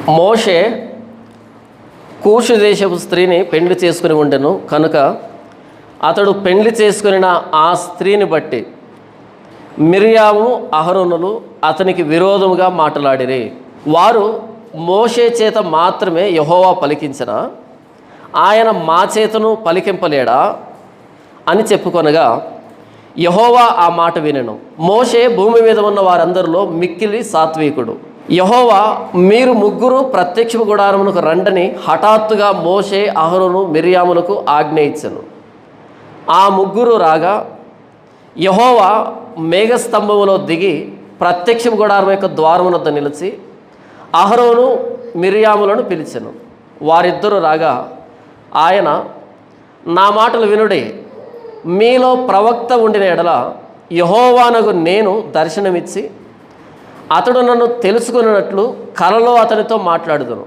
మోషే కూషు దేశపు స్త్రీని పెండ్లి చేసుకుని ఉండెను కనుక అతడు పెండ్లి చేసుకుని ఆ స్త్రీని బట్టి మిర్యాము అహరోనులు అతనికి విరోధముగా మాట్లాడిరి. వారు మోషే చేత మాత్రమే యెహోవా పలికించిన ఆయన మా చేతను పలికింపలేడా అని చెప్పుకొనగా యెహోవా ఆ మాట వినెను. మోషే భూమి మీద ఉన్న వారందరిలో మిక్కిలి సాత్వికుడు. యెహోవా మీరు ముగ్గురు ప్రత్యక్ష గుడారమునకు రండని హఠాత్తుగా మోషే అహరోను మిర్యాములకు ఆజ్ఞ ఇచ్చెను. ఆ ముగ్గురు రాగా యెహోవా మేఘస్తంభములో దిగి ప్రత్యక్ష గుడారం యొక్క ద్వారము వద్ద నిలిచి అహరోను మిర్యాములను పిలిచెను. వారిద్దరూ రాగా ఆయన, నా మాటలు వినుడి, మీలో ప్రవక్త ఉండిన ఎడల యెహోవానగు నేను దర్శనమిచ్చి అతడు నన్ను తెలుసుకున్నట్లు కలలో అతనితో మాట్లాడుదును.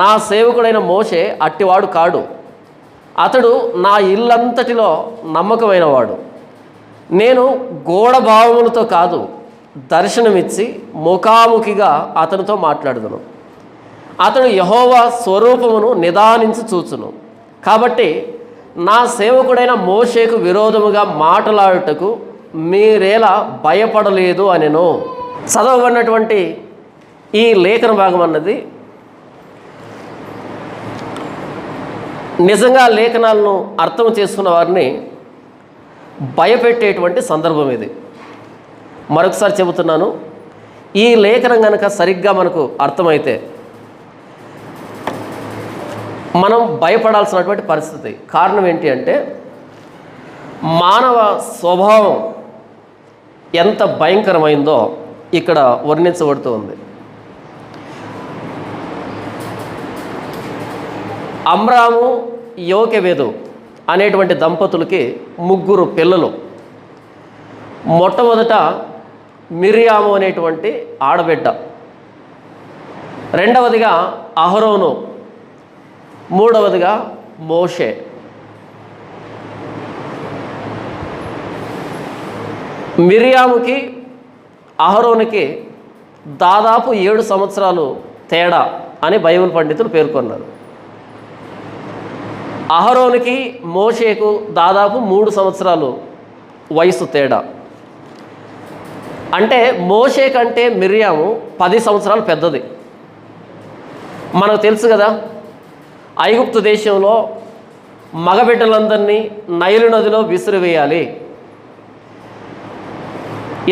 నా సేవకుడైన మోషే అట్టివాడు కాడు. అతడు నా ఇల్లంతటిలో నమ్మకమైనవాడు. నేను గూఢభావములతో కాదు, దర్శనమిచ్చి ముఖాముఖిగా అతనితో మాట్లాడుదును. అతడు యెహోవా స్వరూపమును నిదానించి చూచును. కాబట్టి నా సేవకుడైన మోషేకు విరోధముగా మాట్లాడుటకు మీరేలా భయపడలేదు అనెను. చదవబడినటువంటి ఈ లేఖన భాగం అన్నది నిజంగా లేఖనాలను అర్థం చేసుకున్న వారిని భయపెట్టేటువంటి సందర్భం ఇది. మరొకసారి చెబుతున్నాను, ఈ లేఖనం కనుక సరిగ్గా మనకు అర్థమైతే మనం భయపడాల్సినటువంటి పరిస్థితి. కారణం ఏంటి అంటే మానవ స్వభావం ఎంత భయంకరమైందో ఇక్కడ వర్ణించబడుతూ ఉంది. అమ్రాము యోకెబెదు అనేటువంటి దంపతులకి ముగ్గురు పిల్లలు. మొట్టమొదట మిర్యాము అనేటువంటి ఆడబిడ్డ, రెండవదిగా అహరోను, మూడవదిగా మోషే. మిర్యాముకి అహరోనుకి దాదాపు 7 సంవత్సరాలు తేడా అని బైబిల్ పండితులు పేర్కొన్నారు. అహరోనుకి మోషేకు దాదాపు 3 సంవత్సరాలు వయసు తేడా. అంటే మోషే కంటే మిర్యాము 10 సంవత్సరాలు పెద్దది. మనకు తెలుసు కదా, ఐగుప్తు దేశంలో మగబిడ్డలందరినీ నైలు నదిలో విసిరివేయాలి.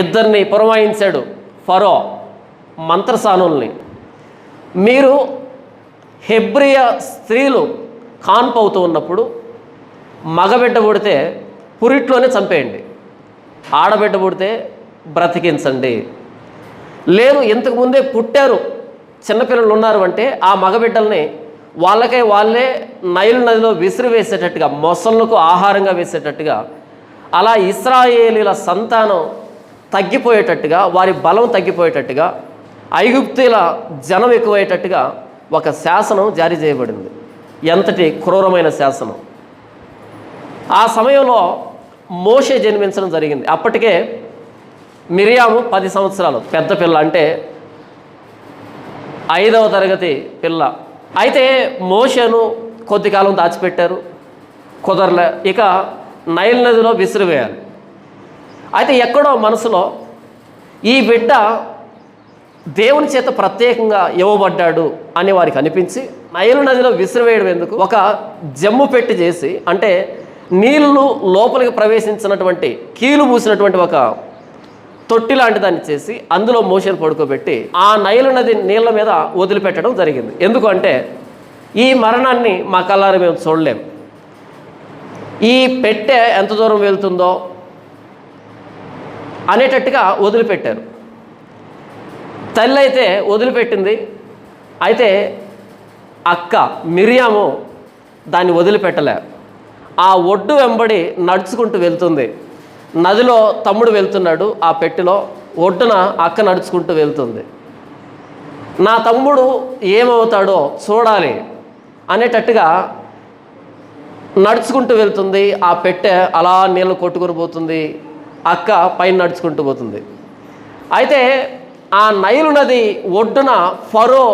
ఇద్దరిని పురమాయించాడు ఫరో, మంత్రసానుల్ని. మీరు హెబ్రియ స్త్రీలు కాన్పు అవుతూ ఉన్నప్పుడు మగబిడ్డ పుడితే పురిట్లోనే చంపేయండి, ఆడబిడ్డ పుడితే బ్రతికించండి. లేదు ఇంతకుముందే పుట్టారు చిన్నపిల్లలు ఉన్నారు అంటే ఆ మగబిడ్డల్ని వాళ్ళకే వాళ్ళే నైలు నదిలో విసిరివేసేటట్టుగా, మొసళ్ళకు ఆహారంగా వేసేటట్టుగా, అలా ఇశ్రాయేలీల సంతానం తగ్గిపోయేటట్టుగా, వారి బలం తగ్గిపోయేటట్టుగా, ఐగుప్తీల జనం ఎక్కువయ్యేటట్టుగా ఒక శాసనం జారీ చేయబడింది. ఎంతటి క్రూరమైన శాసనం! ఆ సమయంలో మోషే జన్మించడం జరిగింది. అప్పటికే మిర్యాము 10 సంవత్సరాలు పెద్ద పిల్ల, అంటే 5వ తరగతి పిల్ల. అయితే మోషేను కొద్ది కాలం దాచిపెట్టారు, కుదరలే. ఇక నైల్ నదిలో విసిరివేయాలి. అయితే ఎక్కడో మనసులో ఈ బిడ్డ దేవుని చేత ప్రత్యేకంగా ఇవ్వబడ్డాడు అని వారికి అనిపించి నైలు నదిలో విసిరివేయడం ఎందుకు, ఒక జమ్ము పెట్టి చేసి, అంటే నీళ్లు లోపలికి ప్రవేశించినటువంటి కీలు పూసినటువంటి ఒక తొట్టి లాంటి దాన్ని చేసి అందులో మోషేను పడుకోబెట్టి ఆ నైలు నది నీళ్ళ మీద వదిలిపెట్టడం జరిగింది. ఎందుకంటే ఈ మరణాన్ని మా కళ్ళారా మేము చూడలేం, ఈ పెట్టె ఎంత దూరం వెళ్తుందో అనేటట్టుగా వదిలిపెట్టారు. తల్లి అయితే వదిలిపెట్టింది. అయితే అక్క మిర్యాము దాన్ని వదిలిపెట్టలే. ఆ ఒడ్డు వెంబడి నడుచుకుంటూ వెళ్తుంది. నదిలో తమ్ముడు వెళ్తున్నాడు, ఆ పెట్టెలో ఒడ్డున అక్క నడుచుకుంటూ వెళ్తుంది. నా తమ్ముడు ఏమవుతాడో చూడాలి అనేటట్టుగా నడుచుకుంటూ వెళ్తుంది. ఆ పెట్టె అలా నీళ్ళు కొట్టుకుని పోతుంది, అక్క పైన నడుచుకుంటూ పోతుంది. అయితే ఆ నైలు నది ఒడ్డున ఫరో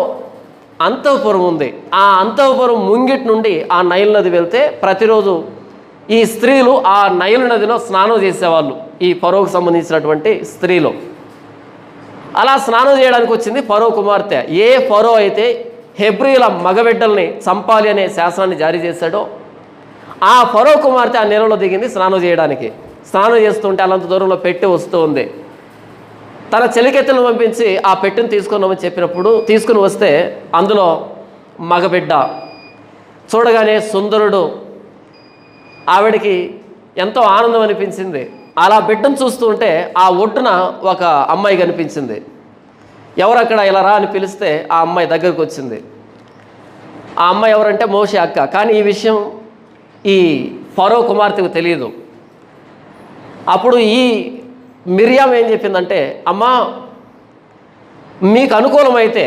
అంతఃపురం ఉంది. ఆ అంతఃపురం ముంగిటి నుండి ఆ నైల్ నది వెళ్తే ప్రతిరోజు ఈ స్త్రీలు ఆ నైల్ నదిలో స్నానం చేసేవాళ్ళు, ఈ ఫరోకు సంబంధించినటువంటి స్త్రీలు. అలా స్నానం చేయడానికి వచ్చింది ఫరో కుమార్తె. ఏ ఫరో అయితే హెబ్రీల మగబిడ్డల్ని చంపాలి అనే శాసనాన్ని జారీ చేశాడో ఆ ఫరో కుమార్తె ఆ నీళ్ళలో దిగింది స్నానం చేయడానికి. స్నానం చేస్తుంటే అలంత దూరంలో పెట్టి వస్తూ ఉంది. తన చెలికెత్తలను పంపించి ఆ పెట్టెను తీసుకున్నామని చెప్పినప్పుడు తీసుకుని వస్తే అందులో మగబిడ్డ చూడగానే సుందరుడు. ఆవిడికి ఎంతో ఆనందం అనిపించింది. అలా బిడ్డను చూస్తూ ఉంటే ఆ ఒడ్డున ఒక అమ్మాయి కనిపించింది. ఎవరక్కడ, ఇలా రా అని పిలిస్తే ఆ అమ్మాయి దగ్గరకు వచ్చింది. ఆ అమ్మాయి ఎవరంటే మోషే అక్క. కానీ ఈ విషయం ఈ ఫరో కుమార్తెకు తెలియదు. అప్పుడు ఈ మిరియాం ఏం చెప్పిందంటే, అమ్మా మీకు అనుకూలమైతే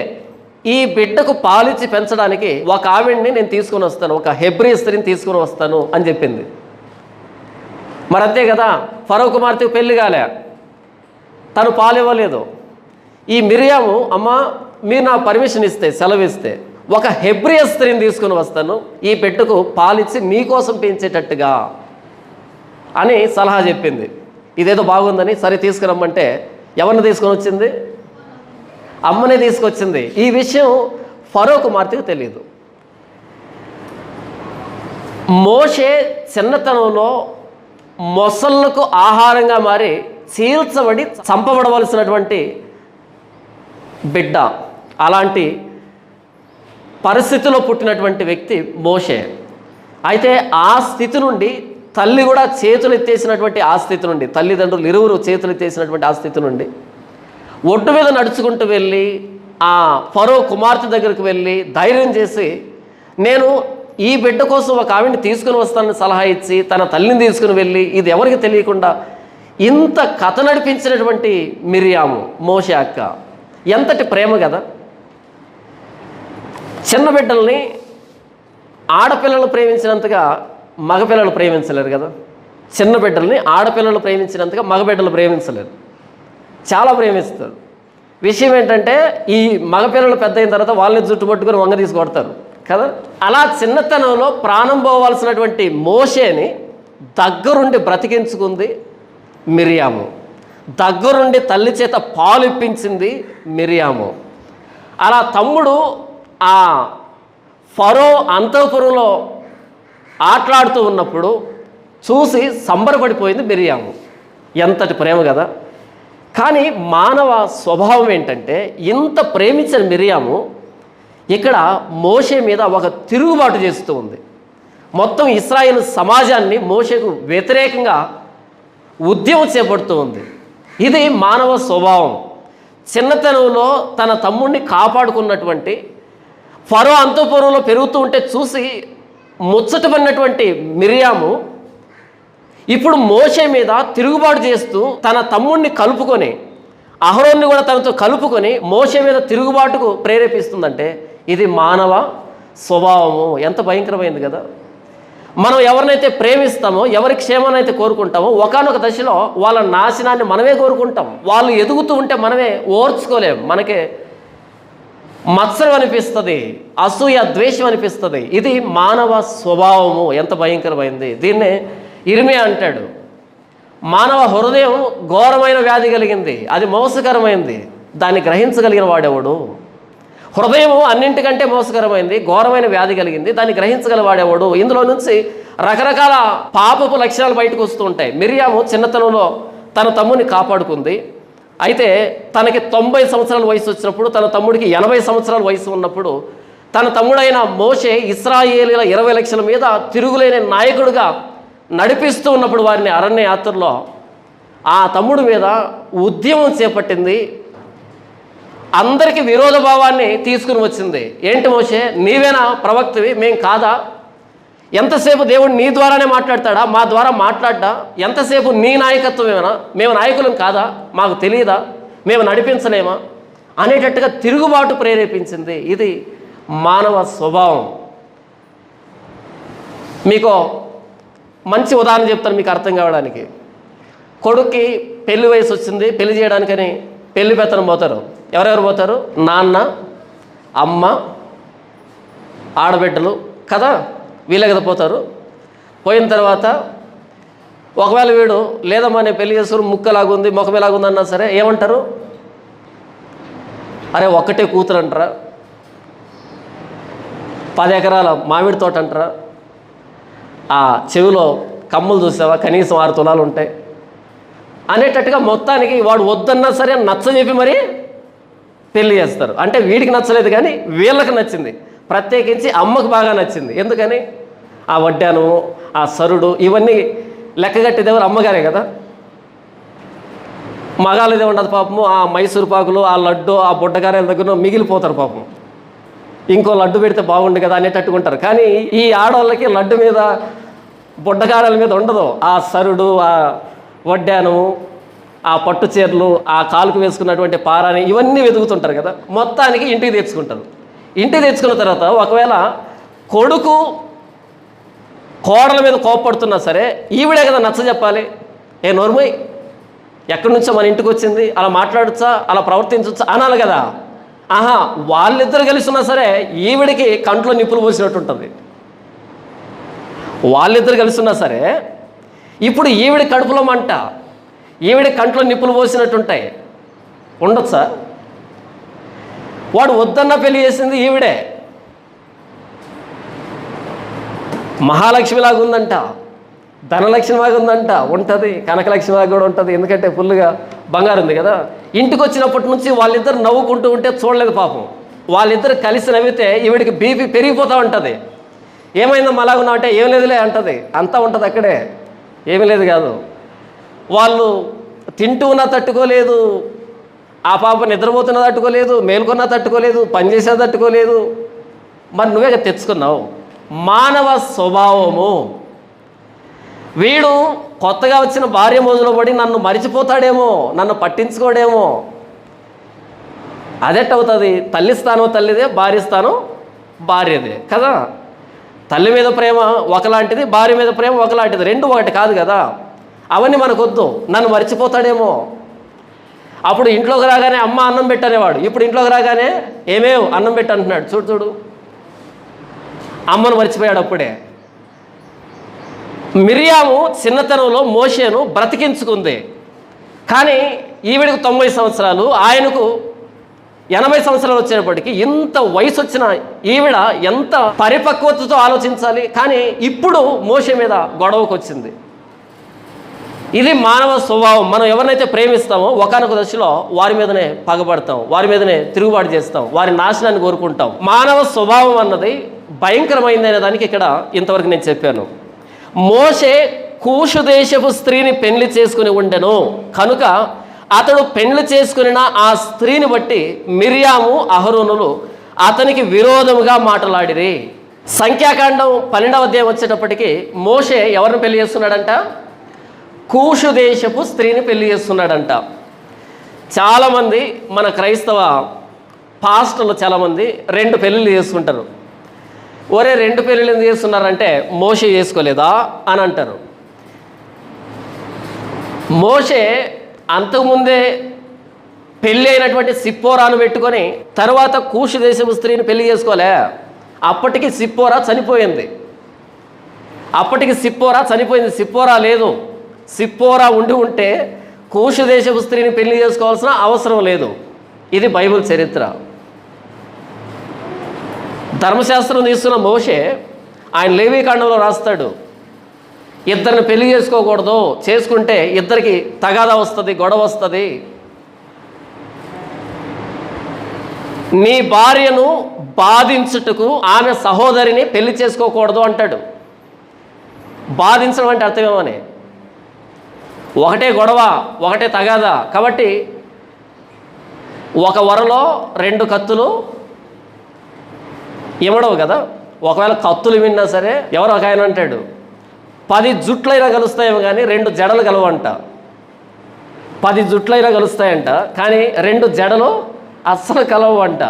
ఈ బిడ్డకు పాలిచ్చి పెంచడానికి ఒక ఆవిడ్ని నేను తీసుకుని వస్తాను, ఒక హెబ్రీ స్త్రీని తీసుకుని వస్తాను అని చెప్పింది. మరి అంతే కదా, ఫరో కుమార్తెకు పెళ్లి కాలే, తను పాలు ఇవ్వలేదు. ఈ మిరియాము, అమ్మ మీరు నా పర్మిషన్ ఇస్తే, సెలవిస్తే ఒక హెబ్రీ స్త్రీని తీసుకుని వస్తాను, ఈ బిడ్డకు పాలిచ్చి మీకోసం పెంచేటట్టుగా అని సలహా చెప్పింది. ఇదేదో బాగుందని సరే తీసుకురమ్మంటే ఎవరిని తీసుకొని వచ్చింది? అమ్మనే తీసుకొచ్చింది. ఈ విషయం ఫరో కుమార్తెకు తెలియదు. మోషే చిన్నతనంలో మొసళ్ళకు ఆహారంగా మారి చీల్చబడి చంపబడవలసినటువంటి బిడ్డ. అలాంటి పరిస్థితిలో పుట్టినటువంటి వ్యక్తి మోషే. అయితే ఆ స్థితి నుండి తల్లి కూడా చేతులు ఎత్తేసినటువంటి ఆ స్థితి నుండి, తల్లిదండ్రులు ఇరువురు చేతులు ఎత్తేసినటువంటి ఆ స్థితి నుండి ఒడ్డు మీద నడుచుకుంటూ వెళ్ళి ఆ ఫరో కుమార్తె దగ్గరికి వెళ్ళి ధైర్యం చేసి నేను ఈ బిడ్డ కోసం ఒక ఆవిడ్ని తీసుకుని వస్తానని సలహా ఇచ్చి తన తల్లిని తీసుకుని వెళ్ళి ఇది ఎవరికి తెలియకుండా ఇంత కథ నడిపించినటువంటి మిరియాము, మోషే అక్క. ఎంతటి ప్రేమ కదా. చిన్న బిడ్డల్ని ఆడపిల్లలు ప్రేమించినంతగా మగపిల్లలు ప్రేమించలేరు కదా. చిన్న బిడ్డల్ని ఆడపిల్లలు ప్రేమించినంతగా మగబిడ్డలు ప్రేమించలేరు, చాలా ప్రేమిస్తారు. విషయం ఏంటంటే ఈ మగపిల్లలు పెద్ద అయిన తర్వాత వాళ్ళని జుట్టు పట్టుకొని వంగ తీసుకొడతారు కదా. అలా చిన్నతనంలో ప్రాణం పోవాల్సినటువంటి మోషేని దగ్గరుండి బ్రతికించుకుంది మిరియాము. దగ్గరుండి తల్లి చేత పాలు ఇప్పించింది మిరియాము. అలా తమ్ముడు ఆ ఫరో అంతఃపురంలో ఆటలాడుతూ ఉన్నప్పుడు చూసి సంబరపడిపోయింది మిరియాము. ఎంతటి ప్రేమ కదా. కానీ మానవ స్వభావం ఏంటంటే ఇంత ప్రేమించిన మిరియాము ఇక్కడ మోషే మీద ఒక తిరుగుబాటు చేస్తూ ఉంది. మొత్తం ఇశ్రాయేలు సమాజాన్ని మోషేకు వ్యతిరేకంగా ఉద్యమం చేపడుతూ ఉంది. ఇది మానవ స్వభావం. చిన్నతనంలో తన తమ్ముడిని కాపాడుకున్నటువంటి ఫరో అంతఃపురంలో పెరుగుతూ ఉంటే చూసి ముచ్చటపడినటువంటి మిరియాము ఇప్పుడు మోషే మీద తిరుగుబాటు చేస్తూ తన తమ్ముడిని కలుపుకొని అహరోన్ని కూడా తనతో కలుపుకొని మోషే మీద తిరుగుబాటుకు ప్రేరేపిస్తుందంటే ఇది మానవ స్వభావము. ఎంత భయంకరమైంది కదా. మనం ఎవరినైతే ప్రేమిస్తామో, ఎవరి క్షేమాన్ని అయితే కోరుకుంటామో ఒకానొక దశలో వాళ్ళ నాశనాన్ని మనమే కోరుకుంటాం. వాళ్ళు ఎదుగుతూ ఉంటే మనమే ఓర్చుకోలేం, మనకే మత్సరం అనిపిస్తుంది, అసూయ ద్వేషం అనిపిస్తుంది. ఇది మానవ స్వభావము. ఎంత భయంకరమైంది. దీన్నే ఇర్మియా అంటాడు, మానవ హృదయం ఘోరమైన వ్యాధి కలిగింది, అది మోసకరమైంది, దాన్ని గ్రహించగలిగిన వాడెవడు? హృదయము అన్నింటికంటే మోసకరమైంది, ఘోరమైన వ్యాధి కలిగింది, దాన్ని గ్రహించగలవాడేవాడు? ఇందులో నుంచి రకరకాల పాపపు లక్షణాలు బయటకు వస్తూ ఉంటాయి. మిరియాము చిన్నతనంలో తన తమ్ముడిని కాపాడుకుంది. అయితే తనకి 90 సంవత్సరాల వయసు వచ్చినప్పుడు, తన తమ్ముడికి 80 సంవత్సరాల వయసు ఉన్నప్పుడు తన తమ్ముడైన మోషే ఇశ్రాయేలీల 20 లక్షల మీద తిరుగులేని నాయకుడిగా నడిపిస్తూ ఉన్నప్పుడు వారిని అరణ్య యాత్రలో ఆ తమ్ముడి మీద ఉద్యమం చేపట్టింది. అందరికీ విరోధ భావాన్ని తీసుకుని వచ్చింది. ఏంటి మోషే, నీవేనా ప్రవక్తవి, మేం కాదా? ఎంతసేపు దేవుడు నీ ద్వారానే మాట్లాడతాడా, మా ద్వారా మాట్లాడ్డా? ఎంతసేపు నీ నాయకత్వమేనా, మేము నాయకులం కాదా, మాకు తెలియదా, మేము నడిపించలేమా అనేటట్టుగా తిరుగుబాటు ప్రేరేపించింది. ఇది మానవ స్వభావం. మీకు మంచి ఉదాహరణ చెప్తాను మీకు అర్థం కావడానికి. కొడుక్కి పెళ్లి వయసు వచ్చింది, పెళ్లి చేయడానికని పెళ్లి పెత్తనం పోతారు. ఎవరెవరు పోతారు? నాన్న, అమ్మ, ఆడబిడ్డలు కదా, వీళ్ళే కదా పోతారు. పోయిన తర్వాత ఒకవేళ వీడు లేదమ్మా నేను పెళ్లి చేసుకుని ముక్కలాగుంది ముఖం ఎలాగుంది అన్నా సరే ఏమంటారు? అరే ఒక్కటే కూతురు అంటారా, 10 ఎకరాల మామిడి తోట అంటారా, ఆ చెవిలో కమ్ములు చూసావా కనీసం 6 తులాలు ఉంటాయి అనేటట్టుగా మొత్తానికి వాడు వద్దన్నా సరే నచ్చజెప్పి మరి పెళ్లి చేస్తారు. అంటే వీడికి నచ్చలేదు కానీ వీళ్ళకి నచ్చింది, ప్రత్యేకించి అమ్మకు బాగా నచ్చింది. ఎందుకని? ఆ వడ్డాను, ఆ సరుడు, ఇవన్నీ లెక్కగట్టేది ఎవరు? అమ్మగారే కదా. మగాళ్ళదే ఉండదు పాపము. ఆ మైసూరు పాకులు, ఆ లడ్డు, ఆ బుడ్డగారెల దగ్గర మిగిలిపోతారు పాపం. ఇంకో లడ్డు పెడితే బాగుండు కదా అనేటట్టుకుంటారు. కానీ ఈ ఆడవాళ్ళకి లడ్డు మీద బుడ్డగారెల మీద ఉండదు. ఆ సరుడు, ఆ వడ్డాను, ఆ పట్టు చీరలు, ఆ కాలుకు వేసుకున్నటువంటి పారాని, ఇవన్నీ వెతుకుతుంటారు కదా. మొత్తానికి ఇంటికి తెచ్చుకుంటారు. ఇంటికి తెచ్చుకున్న తర్వాత ఒకవేళ కొడుకు కోడల మీద కోపడుతున్నా సరే ఈవిడే కదా నచ్చ చెప్పాలి. ఏ నోర్మయ్, ఎక్కడి నుంచో మన ఇంటికి వచ్చింది, అలా మాట్లాడచ్చా, అలా ప్రవర్తించవచ్చా అనాలి కదా. ఆహా, వాళ్ళిద్దరు కలిసి ఉన్నా సరే ఈవిడికి కంట్లో నిప్పులు పోసినట్టు ఉంటుంది. వాళ్ళిద్దరు కలిసి ఉన్నా సరే ఇప్పుడు ఈవిడి కడుపులో మంట, ఈవిడి కంట్లో నిప్పులు పోసినట్టుంటాయి. ఉండొచ్చా? వాడు వద్దన్న పెళ్లి చేసింది ఈవిడే. మహాలక్ష్మిలాగా ఉందంట, ధనలక్ష్మిలాగా ఉందంట, ఉంటుంది. కనకలక్ష్మిలాగా కూడా ఉంటుంది, ఎందుకంటే ఫుల్గా బంగారు ఉంది కదా. ఇంటికి వచ్చినప్పటి నుంచి వాళ్ళిద్దరు నవ్వుకుంటూ ఉంటే చూడలేదు పాపం. వాళ్ళిద్దరు కలిసి నవ్వితే ఈవిడికి బీపీ పెరిగిపోతూ ఉంటుంది. ఏమైందమ్మా అలాగున్నావు అంటే ఏం లేదులే అంటుంది. అంతా ఉంటుంది అక్కడే, ఏమీ లేదు కాదు. వాళ్ళు తింటూనా తట్టుకోలేదు, ఆ పాప నిద్రపోతున్నా తట్టుకోలేదు, మేల్కొన్నా తట్టుకోలేదు, పనిచేసా తట్టుకోలేదు. మరి నువ్వే తెచ్చుకున్నావు. మానవ స్వభావము. వీడు కొత్తగా వచ్చిన భార్య మోజులో పడి నన్ను మరిచిపోతాడేమో, నన్ను పట్టించుకోడేమో. అదెట్టవుతుంది? తల్లి స్థానం తల్లిదే, భార్య స్థానం భార్యదే కదా. తల్లి మీద ప్రేమ ఒకలాంటిది, భార్య మీద ప్రేమ ఒకలాంటిది, రెండు ఒకటి కాదు కదా. అవన్నీ మనకొద్దు. నన్ను మర్చిపోతాడేమో. అప్పుడు ఇంట్లోకి రాగానే అమ్మ అన్నం పెట్టనేవాడు, ఇప్పుడు ఇంట్లోకి రాగానే ఏమేవ్ అన్నం పెట్టు అంటున్నాడు. చూడు చూడు, అమ్మను మర్చిపోయాడు అప్పుడే. మిరియాము చిన్నతనంలో మోషేను బ్రతికించుకుంది. కానీ ఈవిడికి 90 సంవత్సరాలు, ఆయనకు 80 సంవత్సరాలు వచ్చేటప్పటికి ఇంత వయసు వచ్చిన ఈవిడ ఎంత పరిపక్వతతో ఆలోచించాలి. కానీ ఇప్పుడు మోషే మీద గొడవకు వచ్చింది. ఇది మానవ స్వభావం. మనం ఎవరినైతే ప్రేమిస్తామో ఒకానొక దశలో వారి మీదనే పగబడతాం, వారి మీదనే తిరుగుబాటు చేస్తాం, వారి నాశనాన్ని కోరుకుంటాం. మానవ స్వభావం అన్నది భయంకరమైంది అనే దానికి ఇక్కడ ఇంతవరకు నేను చెప్పాను. మోషే కూషు దేశపు స్త్రీని పెళ్లి చేసుకుని ఉండెను కనుక అతడు పెళ్లి చేసుకున్న ఆ స్త్రీని బట్టి మిరియాము అహరోనులు అతనికి విరోధముగా మాట్లాడిరి. సంఖ్యాకాండం 12వ అధ్యాయం వచ్చేటప్పటికి మోషే ఎవరిని పెళ్లి చేస్తున్నాడంట? కూషు దేశపు స్త్రీని పెళ్లి చేస్తున్నాడంట. చాలామంది మన క్రైస్తవ పాస్టర్లు చాలామంది 2 పెళ్ళిళ్ళు చేసుకుంటారు. ఒరే 2 పెళ్ళిళ్ళు ఎందుకు చేస్తున్నారంటే మోషే చేసుకోలేదా అని అంటారు. మోషే అంతకుముందే పెళ్ళి అయినటువంటి సిప్పోరాను పెట్టుకొని తర్వాత కూషు దేశపు స్త్రీని పెళ్లి చేసుకోలే. అప్పటికి సిప్పోరా చనిపోయింది. సిప్పోరా లేదు. సిప్పోరా ఉంటే కూషు దేశపు స్త్రీని పెళ్లి చేసుకోవాల్సిన అవసరం లేదు. ఇది బైబిల్ చరిత్ర. ధర్మశాస్త్రం తీసుకున్న మోషే ఆయన లేవీకాండంలో రాస్తాడు, ఇద్దరిని పెళ్లి చేసుకోకూడదు, చేసుకుంటే ఇద్దరికి తగాదా వస్తుంది, గొడవ వస్తుంది. నీ భార్యను బాధించుటకు ఆమె సహోదరిని పెళ్లి చేసుకోకూడదు అంటాడు. బాధించడం అంటే అర్థమేమని? ఒకటే గొడవ, ఒకటే తగాదా. కాబట్టి ఒక వరలో 2 కత్తులు ఇవ్వడవు కదా. ఒకవేళ కత్తులు విన్నా సరే ఎవరు ఒక ఆయన అంటాడు 10 జుట్లైనా కలుస్తాయేమో కానీ 2 జడలు కలవంట. 10 జుట్లైనా కలుస్తాయంట కానీ 2 జడలు అస్సలు కలవు అంట.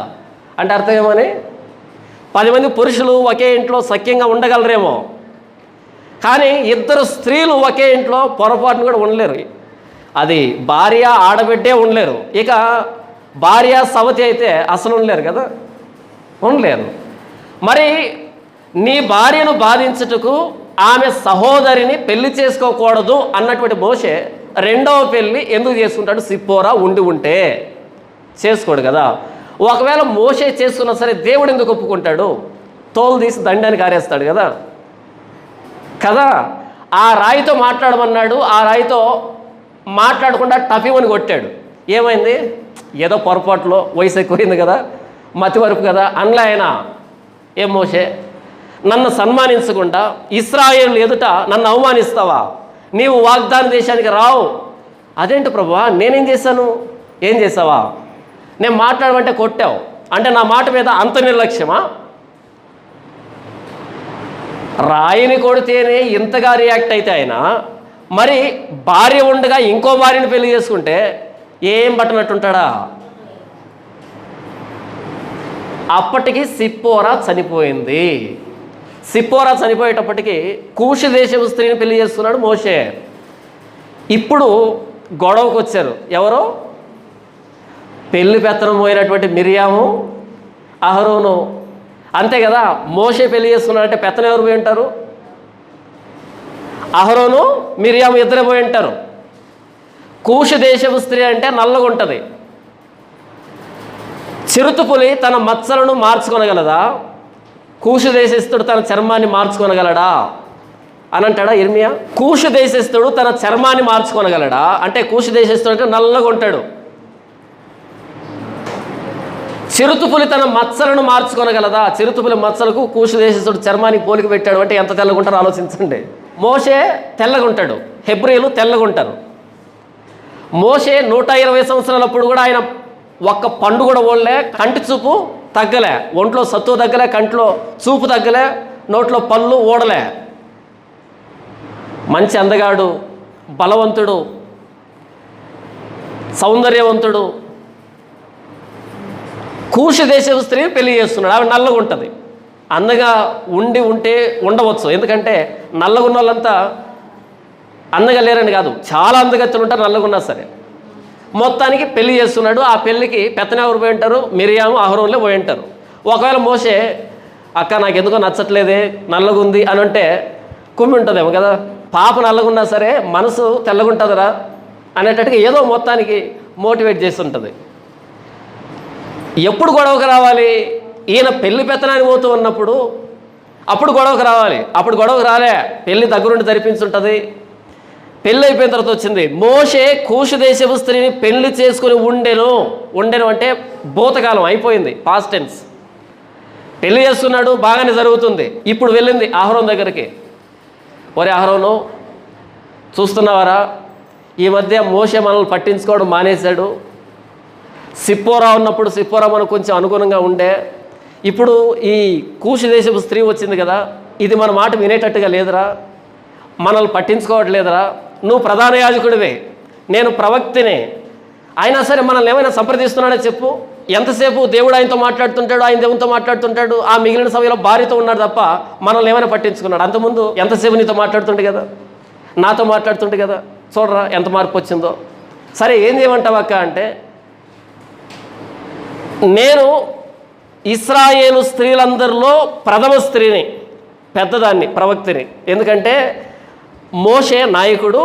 అంటే అర్థం ఏమని? 10 మంది పురుషులు ఒకే ఇంట్లో సఖ్యంగా ఉండగలరేమో కానీ 2 స్త్రీలు ఒకే ఇంట్లో పొరపాటును కూడా ఉండలేరు. అది భార్య ఆడబిడ్డే ఉండలేరు. ఇక భార్య సవతి అయితే అసలు ఉండలేరు కదా, ఉండలేరు. మరి నీ భార్యను బాధించుటకు ఆమె సహోదరిని పెళ్లి చేసుకోకూడదు అన్నటువంటి మోషే రెండవ పెళ్లి ఎందుకు చేసుకుంటాడు? సిప్పోరా ఉండి ఉంటే చేసుకోడు కదా. ఒకవేళ మోషే చేసుకున్నా సరే దేవుడు ఎందుకు ఒప్పుకుంటాడు? తోలు తీసి దండానికి ఆరేస్తాడు కదా కదా. ఆ రాయితో మాట్లాడమన్నాడు, ఆ రాయితో మాట్లాడకుండా టఫీమని కొట్టాడు. ఏమైంది? ఏదో పొరపాటులో వయసు ఎక్కువైంది కదా, మతివరపు కదా అనలే ఆయన. ఏం మోషే, నన్ను సన్మానించకుండా ఇశ్రాయేలు ఎదుట నన్ను అవమానిస్తావా? నీవు వాగ్దాన దేశానికి రావు. అదేంటి ప్రభువా, నేనేం చేశాను? ఏం చేసావా? నేను మాట్లాడమంటే కొట్టావు అంటే నా మాట మీద అంత నిర్లక్ష్యమా? రాయిని కొడితేనే ఇంతగా రియాక్ట్ అయితే ఆయన, మరి భార్య ఉండగా ఇంకో భార్యని పెళ్లి చేసుకుంటే ఏం పట్టనట్టుంటాడా? అప్పటికి సిప్పోరా చనిపోయింది. సిప్పోరా చనిపోయేటప్పటికి కూషు దేశపు స్త్రీని పెళ్లి చేసుకున్నాడు మోషే. ఇప్పుడు గొడవకు వచ్చారు ఎవరో? పెళ్లి పెత్తనం పోయినటువంటి మిరియాము, అహరోను. అంతే కదా. మోషే పెళ్లి చేసుకున్నాడంటే పెత్తనం ఎవరు పోయి ఉంటారు? అహరోను మిరియాము ఇద్దరే పోయి ఉంటారు. కూషు దేశపు స్త్రీ అంటే నల్లగా ఉంటుంది. చిరుతుపులి తన మచ్చలను మార్చుకొనగలదా? కూషు దేశస్థుడు తన చర్మాన్ని మార్చుకొనగలడా అని అంటాడా ఇర్మియా? కూషు దేశస్థుడు తన చర్మాన్ని మార్చుకొనగలడా అంటే కూషు దేశస్థుడు అంటే నల్లగా ఉంటాడు. చిరుతుపులి తన మచ్చలను మార్చుకొనగలదా? చిరుతుపులి మచ్చలకు కూషు దేశస్థుడు చర్మానికి పోలిక పెట్టాడు అంటే ఎంత తెల్లగుంటారో ఆలోచించండి. మోషే తెల్లగుంటాడు, హెబ్రీలు తెల్లగుంటారు. మోషే 120 సంవత్సరాలప్పుడు కూడా ఆయన ఒక్క పండు కూడా ఓడలే, కంటి చూపు తగ్గలే, ఒంట్లో సత్తువ తగ్గలే, కంట్లో చూపు తగ్గలే, నోట్లో పళ్ళు ఓడలే. మంచి అందగాడు, బలవంతుడు, సౌందర్యవంతుడు. కూషు దేశపు స్త్రీ పెళ్లి చేస్తున్నాడు. ఆమె నల్లగా ఉంటుంది. అందగా ఉంటే ఉండవచ్చు, ఎందుకంటే నల్లగున్న వాళ్ళంతా అందగా లేరని కాదు, చాలా అందగత్తెలు ఉంటారు నల్లగున్నా సరే. మొత్తానికి పెళ్లి చేస్తున్నాడు. ఆ పెళ్ళికి పెత్తన ఎవరు పోయి ఉంటారు? మిరియాము, అహరోన్లే పోయి ఉంటారు. ఒకవేళ మోషే అక్క నాకు ఎందుకో నచ్చట్లేదే, నల్లగుంది అని అంటే కుమ్మి ఉంటుందేమో కదా. పాప నల్లగున్నా సరే మనసు తెల్లగుంటుందిరా అనేటట్టుగా ఏదో మొత్తానికి మోటివేట్ చేస్తుంటుంది. ఎప్పుడు గొడవకు రావాలి? ఈయన పెళ్లి పెత్తనానికి పోతూ ఉన్నప్పుడు అప్పుడు గొడవకు రావాలి. అప్పుడు గొడవకు రాలే, పెళ్లి దగ్గరుండి జరిపించుంటుంది. పెళ్ళి అయిపోయిన తర్వాత వచ్చింది. మోషే కూషు దేశపు స్త్రీని పెళ్లి చేసుకుని ఉండెను అంటే భూతకాలం అయిపోయింది, పాస్ట్ టెన్స్. పెళ్లి చేస్తున్నాడు, బాగానే జరుగుతుంది. ఇప్పుడు వెళ్ళింది అహరోన్ దగ్గరికి. ఒరే అహరోను, చూస్తున్నావారా, ఈ మధ్య మోషే మనల్ని పట్టించుకోవడం మానేశాడు. సిప్పోరా ఉన్నప్పుడు సిప్పోరా మనకు కొంచెం అనుగుణంగా ఉండే, ఇప్పుడు ఈ కూషు దేశపు స్త్రీ వచ్చింది కదా, ఇది మన మాట వినేటట్టుగా లేదురా, మనల్ని పట్టించుకోవట్లేదురా. నువ్వు ప్రధాన యాజకుడివే, నేను ప్రవక్తినే, అయినా సరే మనల్ని ఏమైనా సంప్రదిస్తున్నాడో చెప్పు. ఎంతసేపు దేవుడు ఆయనతో మాట్లాడుతుంటాడు, ఆయన దేవునితో మాట్లాడుతుంటాడు, ఆ మిగిలిన సమయంలో భార్యతో ఉన్నాడు తప్ప మనల్ని ఏమైనా పట్టించుకున్నాడు? అంతకుముందు ఎంతసేపు నీతో మాట్లాడుతుండే కదా, నాతో మాట్లాడుతుండే కదా, చూడరా ఎంత మార్పు వచ్చిందో. సరే ఏం చేయమంటావు అక్క అంటే, నేను ఇశ్రాయేలు స్త్రీలందరిలో ప్రథమ స్త్రీని, పెద్దదాన్ని, ప్రవక్తిని. ఎందుకంటే మోషే నాయకుడు,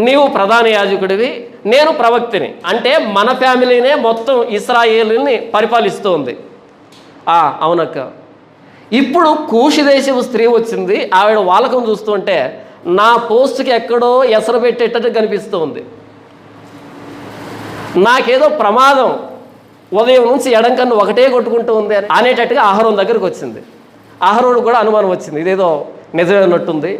నీవు ప్రధాన యాజకుడివి, నేను ప్రవక్తిని. అంటే మన ఫ్యామిలీనే మొత్తం ఇశ్రాయేలుని పరిపాలిస్తూ ఉంది. అవునక్క. ఇప్పుడు కూషు దేశపు స్త్రీ వచ్చింది, ఆవిడ వాలకం చూస్తుంటే నా పోస్ట్కి ఎక్కడో ఎసరు పెట్టేటట్టు కనిపిస్తూ ఉంది. నాకేదో ప్రమాదం ఉదయం నుంచి ఎడంకన్ను ఒకటే కొట్టుకుంటూ ఉంది అని అనేటట్టుగా అహరోన్ దగ్గరికి వచ్చింది. అహరోను కూడా అనుమానం వచ్చింది, ఇదేదో నిజమైనట్టుంది.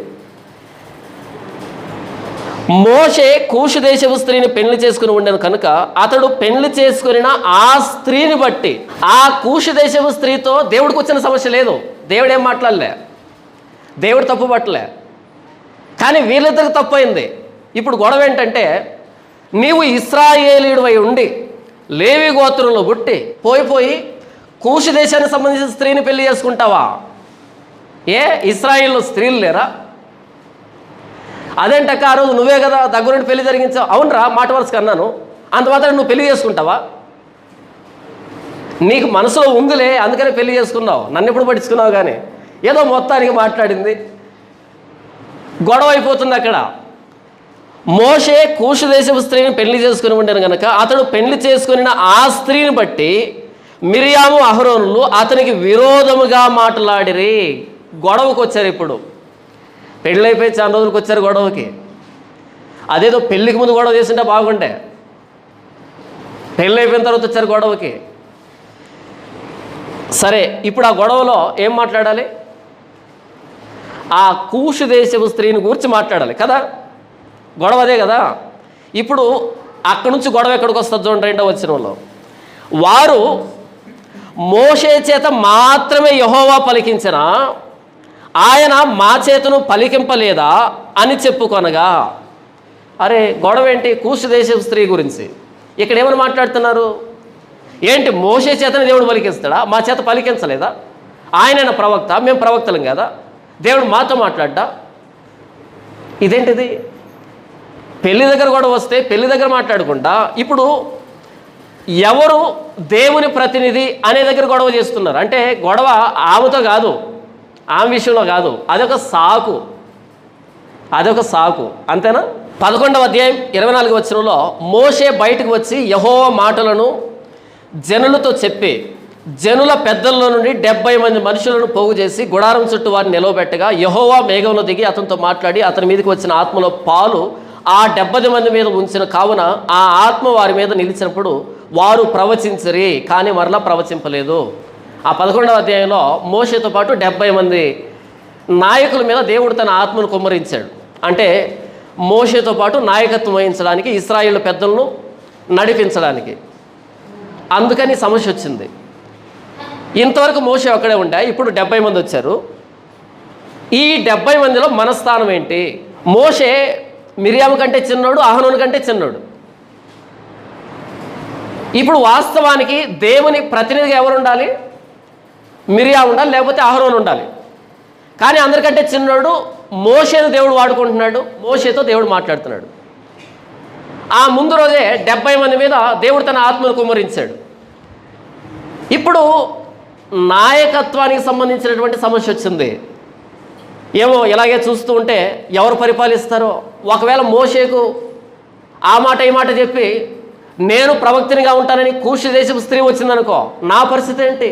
మోషే కూషు దేశపు స్త్రీని పెళ్లి చేసుకుని ఉండను కనుక అతడు పెళ్లి చేసుకున్న ఆ స్త్రీని బట్టి ఆ కూషు దేశపు స్త్రీతో దేవుడికి వచ్చిన సమస్య లేదు. దేవుడేం మాట్లాడలే, దేవుడు తప్పు పట్టలే. కానీ వీళ్ళిద్దరికి తప్పు అయింది. ఇప్పుడు గొడవ ఏంటంటే, నీవు ఇశ్రాయేలీయుడివై ఉండి లేవి గోత్రంలో పుట్టి పోయి కూషు దేశానికి సంబంధించిన స్త్రీని పెళ్లి చేసుకుంటావా? ఏ ఇశ్రాయేల్లో స్త్రీలు లేరా? అదేంటక్క, ఆ రోజు నువ్వే కదా దగ్గరుండి పెళ్లి జరిగించావు. అవునరా, మాట వరుసగా అన్నాను. అంత మాత్రం నువ్వు పెళ్లి చేసుకుంటావా? నీకు మనసులో ఉందిలే, అందుకనే పెళ్లి చేసుకున్నావు, నన్ను ఎప్పుడు పట్టించుకున్నావు. కానీ ఏదో మొత్తానికి మాట్లాడింది, గొడవ అయిపోతుంది అక్కడ. మోషే కూషు దేశపు స్త్రీని పెళ్లి చేసుకుని ఉండేను కనుక అతడు పెళ్లి చేసుకుని ఆ స్త్రీని బట్టి మిరియాము అహరోనులు అతనికి విరోధముగా మాట్లాడిరి. గొడవకు వచ్చారు. ఇప్పుడు పెళ్ళైపోయి చాలా రోజులకు వచ్చారు గొడవకి. అదేదో పెళ్ళికి ముందు గొడవ చేసింటే బాగుండే, పెళ్ళి అయిపోయిన తర్వాత వచ్చారు గొడవకి. సరే, ఇప్పుడు ఆ గొడవలో ఏం మాట్లాడాలి? ఆ కూషు దేశపు స్త్రీని గురించి మాట్లాడాలి కదా, గొడవ అదే కదా. ఇప్పుడు అక్కడి నుంచి గొడవ ఎక్కడికి వస్తుంది చూడండి, 2వ వచనంలో. వారు మోషే చేత మాత్రమే యెహోవా పలికించిన ఆయన మా చేతను పలికింపలేదా అని చెప్పుకొనగా. అరే, గొడవ ఏంటి? కూషు దేశపు స్త్రీ గురించి. ఇక్కడ ఏమని మాట్లాడుతున్నారు? ఏంటి, మోషే చేతనే దేవుడు పలికిస్తాడా? మా చేత పలికించలేదా? ఆయన ప్రవక్త, మేము ప్రవక్తలం కదా, దేవుడు మాతో మాట్లాడ్డా? ఇదేంటిది? పెళ్లి దగ్గర కూడా వస్తే పెళ్లి దగ్గర మాట్లాడకుండా ఇప్పుడు ఎవరు దేవుని ప్రతినిధి అనే దగ్గర గొడవ చేస్తున్నారు. అంటే గొడవ ఆమెతో కాదు, ఆమె విషయంలో కాదు, అదొక సాకు, అంతేనా? 11వ అధ్యాయం 24వ వచనంలో మోషే బయటకు వచ్చి యెహోవా మాటలను జనులతో చెప్పి జనుల పెద్దల్లో నుండి 70 మంది మనుషులను పోగు చేసి గుడారం చుట్టూ వారిని నిలవబెట్టగా యెహోవా మేఘంలో దిగి అతనితో మాట్లాడి అతని మీదకి వచ్చిన ఆత్మలో పాలు ఆ 70 మంది మీద ఉంచిన కావున ఆ ఆత్మ వారి మీద నిలిచినప్పుడు వారు ప్రవచించరి, కానీ మరలా ప్రవచింపలేదు. ఆ 11వ అధ్యాయంలో మోషేతో పాటు 70 మంది నాయకుల మీద దేవుడు తన ఆత్మను కుమ్మరించాడు. అంటే మోషేతో పాటు నాయకత్వం వహించడానికి, ఇశ్రాయేలు పెద్దలను నడిపించడానికి. అందుకని సమస్య వచ్చింది. ఇంతవరకు మోషే ఒక్కడే ఉండే, ఇప్పుడు 70 మంది వచ్చారు. ఈ 70 మందిలో మన స్థానం ఏంటి? మోషే మిరియాము కంటే చిన్నోడు, అహరోను కంటే చిన్నోడు. ఇప్పుడు వాస్తవానికి దేవుని ప్రతినిధిగా ఎవరు ఉండాలి? మిరియాము ఉండాలి, లేకపోతే అహరోను ఉండాలి. కానీ అందరికంటే చిన్నోడు మోషేను దేవుడు వాడుకుంటున్నాడు, మోషేతో దేవుడు మాట్లాడుతున్నాడు. ఆ ముందు రోజే 70 మంది మీద దేవుడు తన ఆత్మను కుమ్మరించాడు. ఇప్పుడు నాయకత్వానికి సంబంధించినటువంటి సమస్య వచ్చింది. ఏమో ఇలాగే చూస్తూ ఉంటే ఎవరు పరిపాలిస్తారో. ఒకవేళ మోషేకు ఆ మాట ఈ మాట చెప్పి నేను ప్రవక్తనిగా ఉంటానని కూషు దేశపు స్త్రీ వచ్చిందనుకో, నా పరిస్థితి ఏంటి?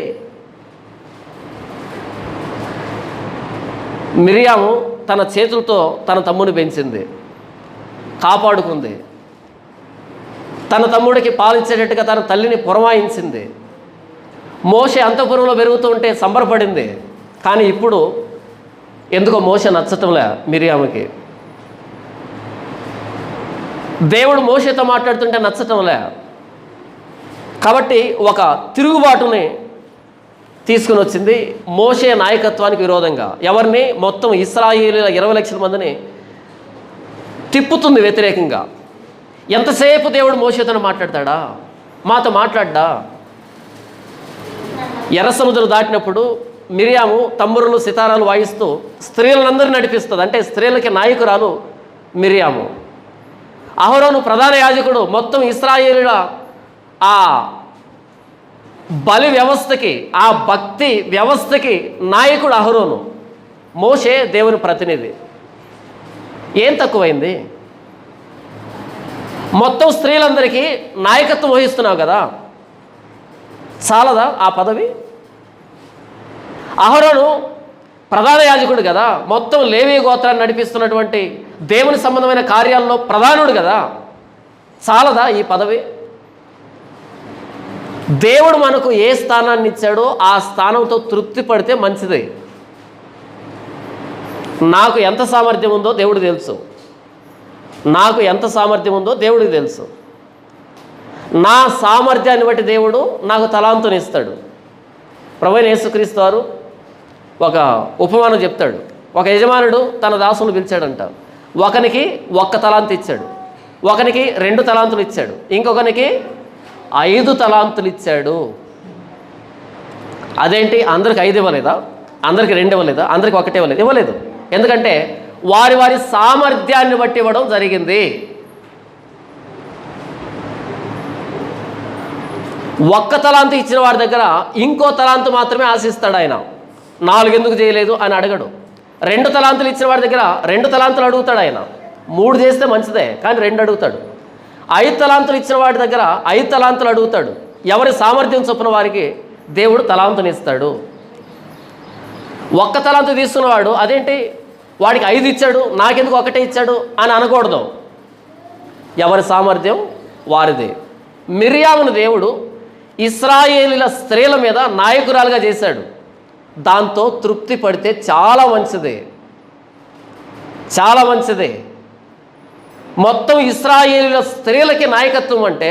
మిరియాము తన చేతులతో తన తమ్ముని పెంచింది, కాపాడుకుంది. తన తమ్ముడికి పాలించేటట్టుగా తన తల్లిని పురమాయించింది. మోషే అంతఃపురంలో పెరుగుతూ ఉంటే సంబరపడింది. కానీ ఇప్పుడు ఎందుకో మోషే నచ్చటంలే మిరియాముకి. దేవుడు మోషేతో మాట్లాడుతుంటే నచ్చటంలే. కాబట్టి ఒక తిరుగుబాటుని తీసుకుని వచ్చింది మోషే నాయకత్వానికి విరోధంగా. ఎవరిని? మొత్తం ఇశ్రాయేలీయుల 20 లక్షల మందిని తిప్పుతుంది వ్యతిరేకంగా. ఎంతసేపు దేవుడు మోషేతో మాట్లాడతాడా? మాతో మాట్లాడ్డా? ఎర్ర సముద్రం దాటినప్పుడు మిరియాము తంబురులు సితారాలు వాయిస్తూ స్త్రీలందరూ నడిపిస్తుంది. అంటే స్త్రీలకి నాయకురాలు మిరియాము. అహరోను ప్రధాన యాజకుడు, మొత్తం ఇశ్రాయేలీయుల ఆ బలి వ్యవస్థకి, ఆ భక్తి వ్యవస్థకి నాయకుడు అహరోను. మోషే దేవుని ప్రతినిధి. ఏం తక్కువైంది? మొత్తం స్త్రీలందరికీ నాయకత్వం వహిస్తున్నావు కదా, చాలదా ఆ పదవి? అహరోను ప్రధాన యాజకుడు కదా, మొత్తం లేవీ గోత్రాన్ని నడిపిస్తున్నటువంటి దేవుని సంబంధమైన కార్యాల్లో ప్రధానుడు కదా, చాలదా ఈ పదవి? దేవుడు మనకు ఏ స్థానాన్ని ఇచ్చాడో ఆ స్థానంతో తృప్తి పడితే మంచిది. నాకు ఎంత సామర్థ్యం ఉందో దేవుడు తెలుసు, నాకు ఎంత సామర్థ్యం ఉందో దేవుడికి తెలుసు. నా సామర్థ్యాన్ని బట్టి దేవుడు నాకు తలాంతుని ఇస్తాడు. ప్రభువైన యేసుక్రీస్తు వారు ఒక ఉపమానం చెప్తాడు. ఒక యజమానుడు తన దాసులను పిలిచాడంట. ఒకనికి 1 తలాంతు ఇచ్చాడు, ఒకనికి 2 తలాంతులు ఇచ్చాడు, ఇంకొకనికి 5 తలాంతులు ఇచ్చాడు. అదేంటి, అందరికి 5 ఇవ్వలేదా? అందరికి 2 ఇవ్వలేదా? అందరికి 1 ఇవ్వలేదు? ఇవ్వలేదు. ఎందుకంటే వారి వారి సామర్థ్యాన్ని బట్టి ఇవ్వడం జరిగింది. ఒక్క తలాంతు ఇచ్చిన వాడి దగ్గర ఇంకో తలాంతు మాత్రమే ఆశిస్తాడు ఆయన. 4 ఎందుకు చేయలేదు అని అడగడు. 2 తలాంతులు ఇచ్చిన వాడి దగ్గర 2 తలాంతులు అడుగుతాడు ఆయన. 3 చేస్తే మంచిదే, కానీ 2 అడుగుతాడు. 5 తలాంతులు ఇచ్చిన వాడి దగ్గర 5 తలాంతులు అడుగుతాడు. ఎవరి సామర్థ్యం చొప్పున వారికి దేవుడు తలాంతుని ఇస్తాడు. ఒక్క తలాంతు తీసుకున్నవాడు అదేంటి వాడికి 5 ఇచ్చాడు, నాకెందుకు 1 ఇచ్చాడు అని అనకూడదు. ఎవరి సామర్థ్యం వారిదే. మిర్యామును దేవుడు ఇశ్రాయేలీల స్త్రీల మీద నాయకురాలుగా చేశాడు. దాంతో తృప్తి పడితే చాలా మంచిది, చాలా మంచిది. మొత్తం ఇశ్రాయేలీల స్త్రీలకి నాయకత్వం అంటే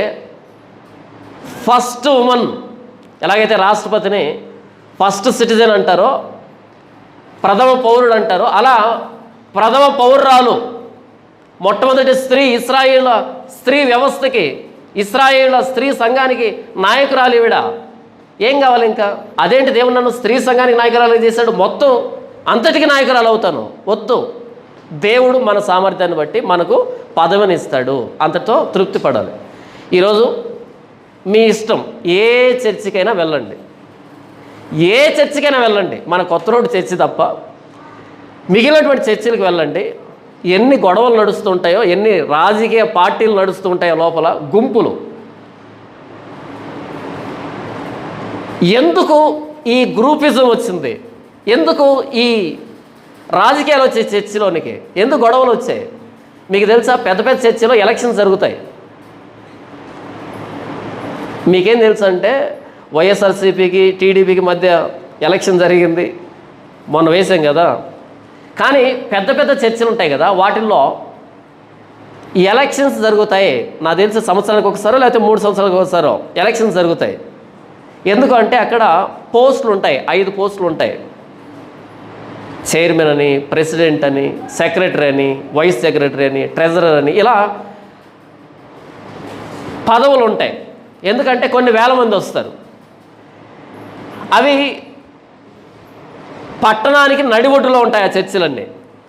ఫస్ట్ ఉమెన్, ఎలాగైతే రాష్ట్రపతిని ఫస్ట్ సిటిజన్ అంటారో, ప్రథమ పౌరుడు అంటారో, అలా ప్రథమ పౌరురాలు, మొట్టమొదటి స్త్రీ, ఇశ్రాయేళ్ల స్త్రీ వ్యవస్థకి, ఇశ్రాయేళ్ల స్త్రీ సంఘానికి నాయకురాలు ఈవిడ. ఏం కావాలి ఇంకా? అదేంటి దేవుడు నన్ను స్త్రీ సంఘానికి నాయకురాలు చేశాడు, మొత్తం అంతటికి నాయకురాలు అవుతాను? వద్దు. దేవుడు మన సామర్థ్యాన్ని బట్టి మనకు పదవిని ఇస్తాడు, అంతతో తృప్తి పడాలి. ఈరోజు మీ ఇష్టం, ఏ చర్చికైనా వెళ్ళండి, ఏ చర్చికైనా వెళ్ళండి, మన కొత్త రోడ్డు చర్చి తప్ప మిగిలినటువంటి చర్చిలకు వెళ్ళండి. ఎన్ని గొడవలు నడుస్తుంటాయో, ఎన్ని రాజకీయ పార్టీలు నడుస్తూ ఉంటాయో లోపల గుంపులు. ఎందుకు ఈ గ్రూపిజం వచ్చింది? ఎందుకు ఈ రాజకీయాలు వచ్చే చర్చిలోనికి? ఎందుకు గొడవలు వచ్చాయి? మీకు తెలుసా? పెద్ద పెద్ద చర్చిలో ఎలక్షన్స్ జరుగుతాయి. మీకేం తెలుసు అంటే వైఎస్ఆర్సీపీకి టీడీపీకి మధ్య ఎలక్షన్ జరిగింది, మొన్న వేసాం కదా. కానీ పెద్ద పెద్ద చర్చలు ఉంటాయి కదా, వాటిల్లో ఎలక్షన్స్ జరుగుతాయి. నాకు తెలిసి సంవత్సరానికి ఒకసారో లేకపోతే 3 సంవత్సరాలకు ఒకసారో ఎలక్షన్స్ జరుగుతాయి. ఎందుకంటే అక్కడ పోస్టులు ఉంటాయి, 5 పోస్టులు ఉంటాయి. చైర్మన్ అని, ప్రెసిడెంట్ అని, సెక్రటరీ అని, వైస్ సెక్రటరీ అని, ట్రెజరర్ అని, ఇలా పదవులు ఉంటాయి. ఎందుకంటే కొన్ని వేల మంది వస్తారు. అవి పట్టణానికి నడిబొడ్డులో ఉంటాయి ఆ చర్చిలన్నీ.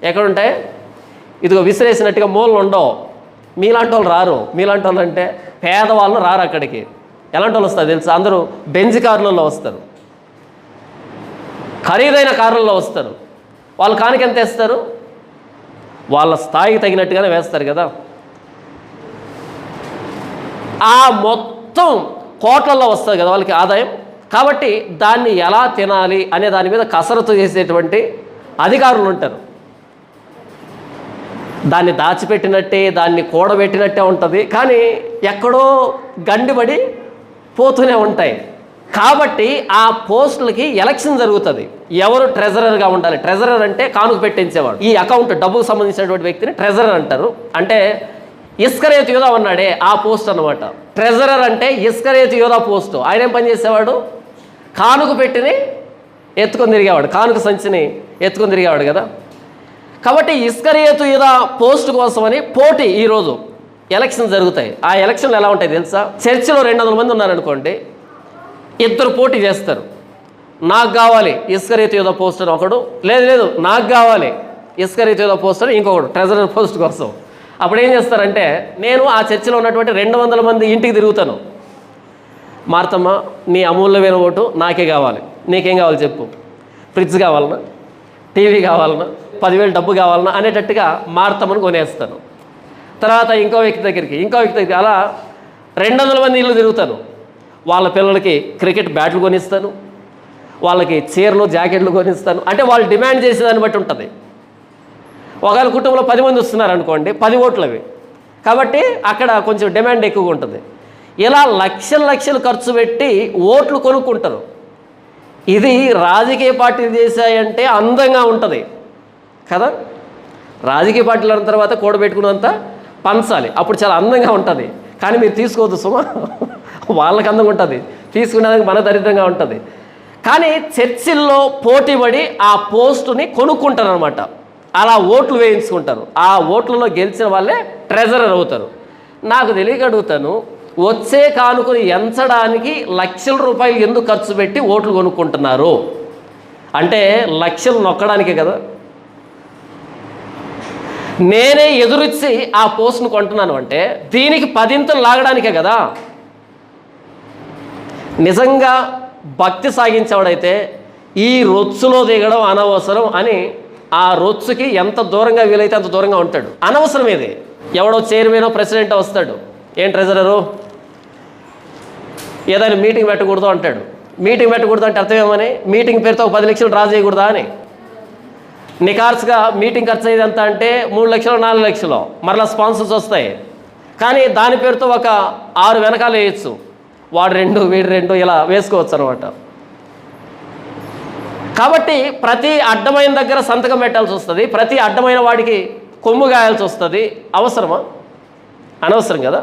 ఎక్కడుంటాయి? ఇదిగో విసిరేసినట్టుగా మూలలు ఉండవు. మీలాంటి వాళ్ళు రారు. మీలాంటి వాళ్ళు అంటే పేదవాళ్ళు రారు అక్కడికి. ఎలాంటి వాళ్ళు వస్తారు తెలుసా? అందరూ బెంజ్ కార్లలో వస్తారు, ఖరీదైన కార్లలో వస్తారు. వాళ్ళు కానికి ఎంత వేస్తారు? వాళ్ళ స్థాయికి తగినట్టుగానే వేస్తారు కదా. ఆ మొత్తం కోట్లలో వస్తుంది కదా వాళ్ళకి ఆదాయం. కాబట్టి దాన్ని ఎలా తినాలి అనే దాని మీద కసరత్తు చేసేటువంటి అధికారులు ఉంటారు. దాన్ని దాచిపెట్టినట్టే, దాన్ని కూడబెట్టినట్టే ఉంటుంది, కానీ ఎక్కడో గండిబడి పోతూనే ఉంటాయి. కాబట్టి ఆ పోస్టులకి ఎలక్షన్ జరుగుతుంది. ఎవరు ట్రెజరర్గా ఉండాలి? ట్రెజరర్ అంటే కానుక పెట్టించేవాడు. ఈ అకౌంట్ డబ్బుకు సంబంధించినటువంటి వ్యక్తిని ట్రెజరర్ అంటారు. అంటే ఇస్కరియోతు యూదా ఉన్నాడే ఆ పోస్ట్ అనమాట. ట్రెజరర్ అంటే ఇస్కరియోతు యూదా పోస్టు. ఆయన ఏం పని చేసేవాడు? కానుక పెట్టిని ఎత్తుకొని తిరిగేవాడు, కానుక సంచిని ఎత్తుకొని తిరిగేవాడు కదా. కాబట్టి ఇస్కరియోతు యూదా పోస్టు కోసమని పోటీ ఈరోజు ఎలక్షన్ జరుగుతాయి. ఆ ఎలక్షన్లు ఎలా ఉంటాయి తెలుసా? చర్చిలో 200 మంది ఉన్నారనుకోండి, 2 పోటీ చేస్తారు. నాకు కావాలి ఇస్కరియోతు యూదా పోస్ట్ అని ఒకడు, లేదు నాకు కావాలి ఇస్కరియోతు యూదా పోస్ట్ అని ఇంకొకడు, ట్రెజరర్ పోస్ట్ కోసం. అప్పుడు ఏం చేస్తారంటే, నేను ఆ చర్చిలో ఉన్నటువంటి 200 మంది ఇంటికి తిరుగుతాను. మార్తమ్మ, నీ అమూల్యమైన ఓటు నాకే కావాలి, నీకేం కావాలి చెప్పు? ఫ్రిడ్జ్ కావాలన్నా, టీవీ కావాలన్నా, 10,000 డబ్బు కావాలన్నా అనేటట్టుగా మార్తమ్మను కొనేస్తాను. తర్వాత ఇంకో వ్యక్తి దగ్గరికి అలా 200 మంది ఇల్లు తిరుగుతాను. వాళ్ళ పిల్లలకి క్రికెట్ బ్యాట్లు కొనిస్తాను, వాళ్ళకి చీరలు జాకెట్లు కొనిస్తాను. అంటే వాళ్ళు డిమాండ్ చేసేదాన్ని బట్టి ఉంటుంది. ఒకవేళ కుటుంబంలో 10 మంది వస్తున్నారు అనుకోండి, 10 ఓట్లు అవి. కాబట్టి అక్కడ కొంచెం డిమాండ్ ఎక్కువగా ఉంటుంది. ఇలా లక్షలు ఖర్చు పెట్టి ఓట్లు కొనుక్కుంటారు. ఇది రాజకీయ పార్టీలు చేశాయంటే అందంగా ఉంటుంది కదా. రాజకీయ పార్టీలు అన్న తర్వాత కూడబెట్టుకున్నంత పంచాలి, అప్పుడు చాలా అందంగా ఉంటుంది. కానీ మీరు తీసుకోవద్దు సుమా, వాళ్ళకి అందంగా ఉంటుంది, తీసుకునేదానికి మన దరిద్రంగా ఉంటుంది. కానీ చర్చిల్లో పోటీపడి ఆ పోస్టుని కొనుక్కుంటారు అనమాట. అలా ఓట్లు వేయించుకుంటారు. ఆ ఓట్లలో గెలిచిన వాళ్ళే ట్రెజరర్ అవుతారు. నాకు తెలియక అడుగుతాను, వచ్చే కానుకని ఎంచడానికి లక్షల రూపాయలు ఎందుకు ఖర్చు పెట్టి ఓట్లు కొనుక్కుంటున్నారు? అంటే లక్షలు నొక్కడానికే కదా. నేనే ఎదురిచ్చి ఆ పోస్ట్ను కొంటున్నాను అంటే దీనికి 10 ఇంతలు లాగడానికే కదా. నిజంగా భక్తి సాగించేవాడైతే ఈ రొచ్చులో దిగడం అనవసరం అని ఆ రొచ్చుకి ఎంత దూరంగా వీలైతే అంత దూరంగా ఉంటాడు. అనవసరం ఇది. ఎవడో చైర్మనో ప్రెసిడెంటో వస్తాడు, ఏం ట్రెజరరు ఏదైనా మీటింగ్ పెట్టకూడదు అంటాడు. మీటింగ్ పెట్టకూడదు అంటే అర్థమేమని? మీటింగ్ పేరుతో 10 లక్షలు డ్రా చేయకూడదా అని. నికార్స్గా మీటింగ్ ఖర్చు అయ్యేది ఎంత అంటే 3 లక్షలు 4 లక్షలు, మరలా స్పాన్సర్స్ వస్తాయి. కానీ దాని పేరుతో ఒక 6 వెనకాల వేయచ్చు, వాడు 2 వీడు 2 ఇలా వేసుకోవచ్చు అనమాట. కాబట్టి ప్రతి అడ్డమైన దగ్గర సంతకం పెట్టాల్సి వస్తుంది, ప్రతి అడ్డమైన వాడికి కొమ్ము గాయాల్సి వస్తుంది. అవసరమా? అనవసరం కదా.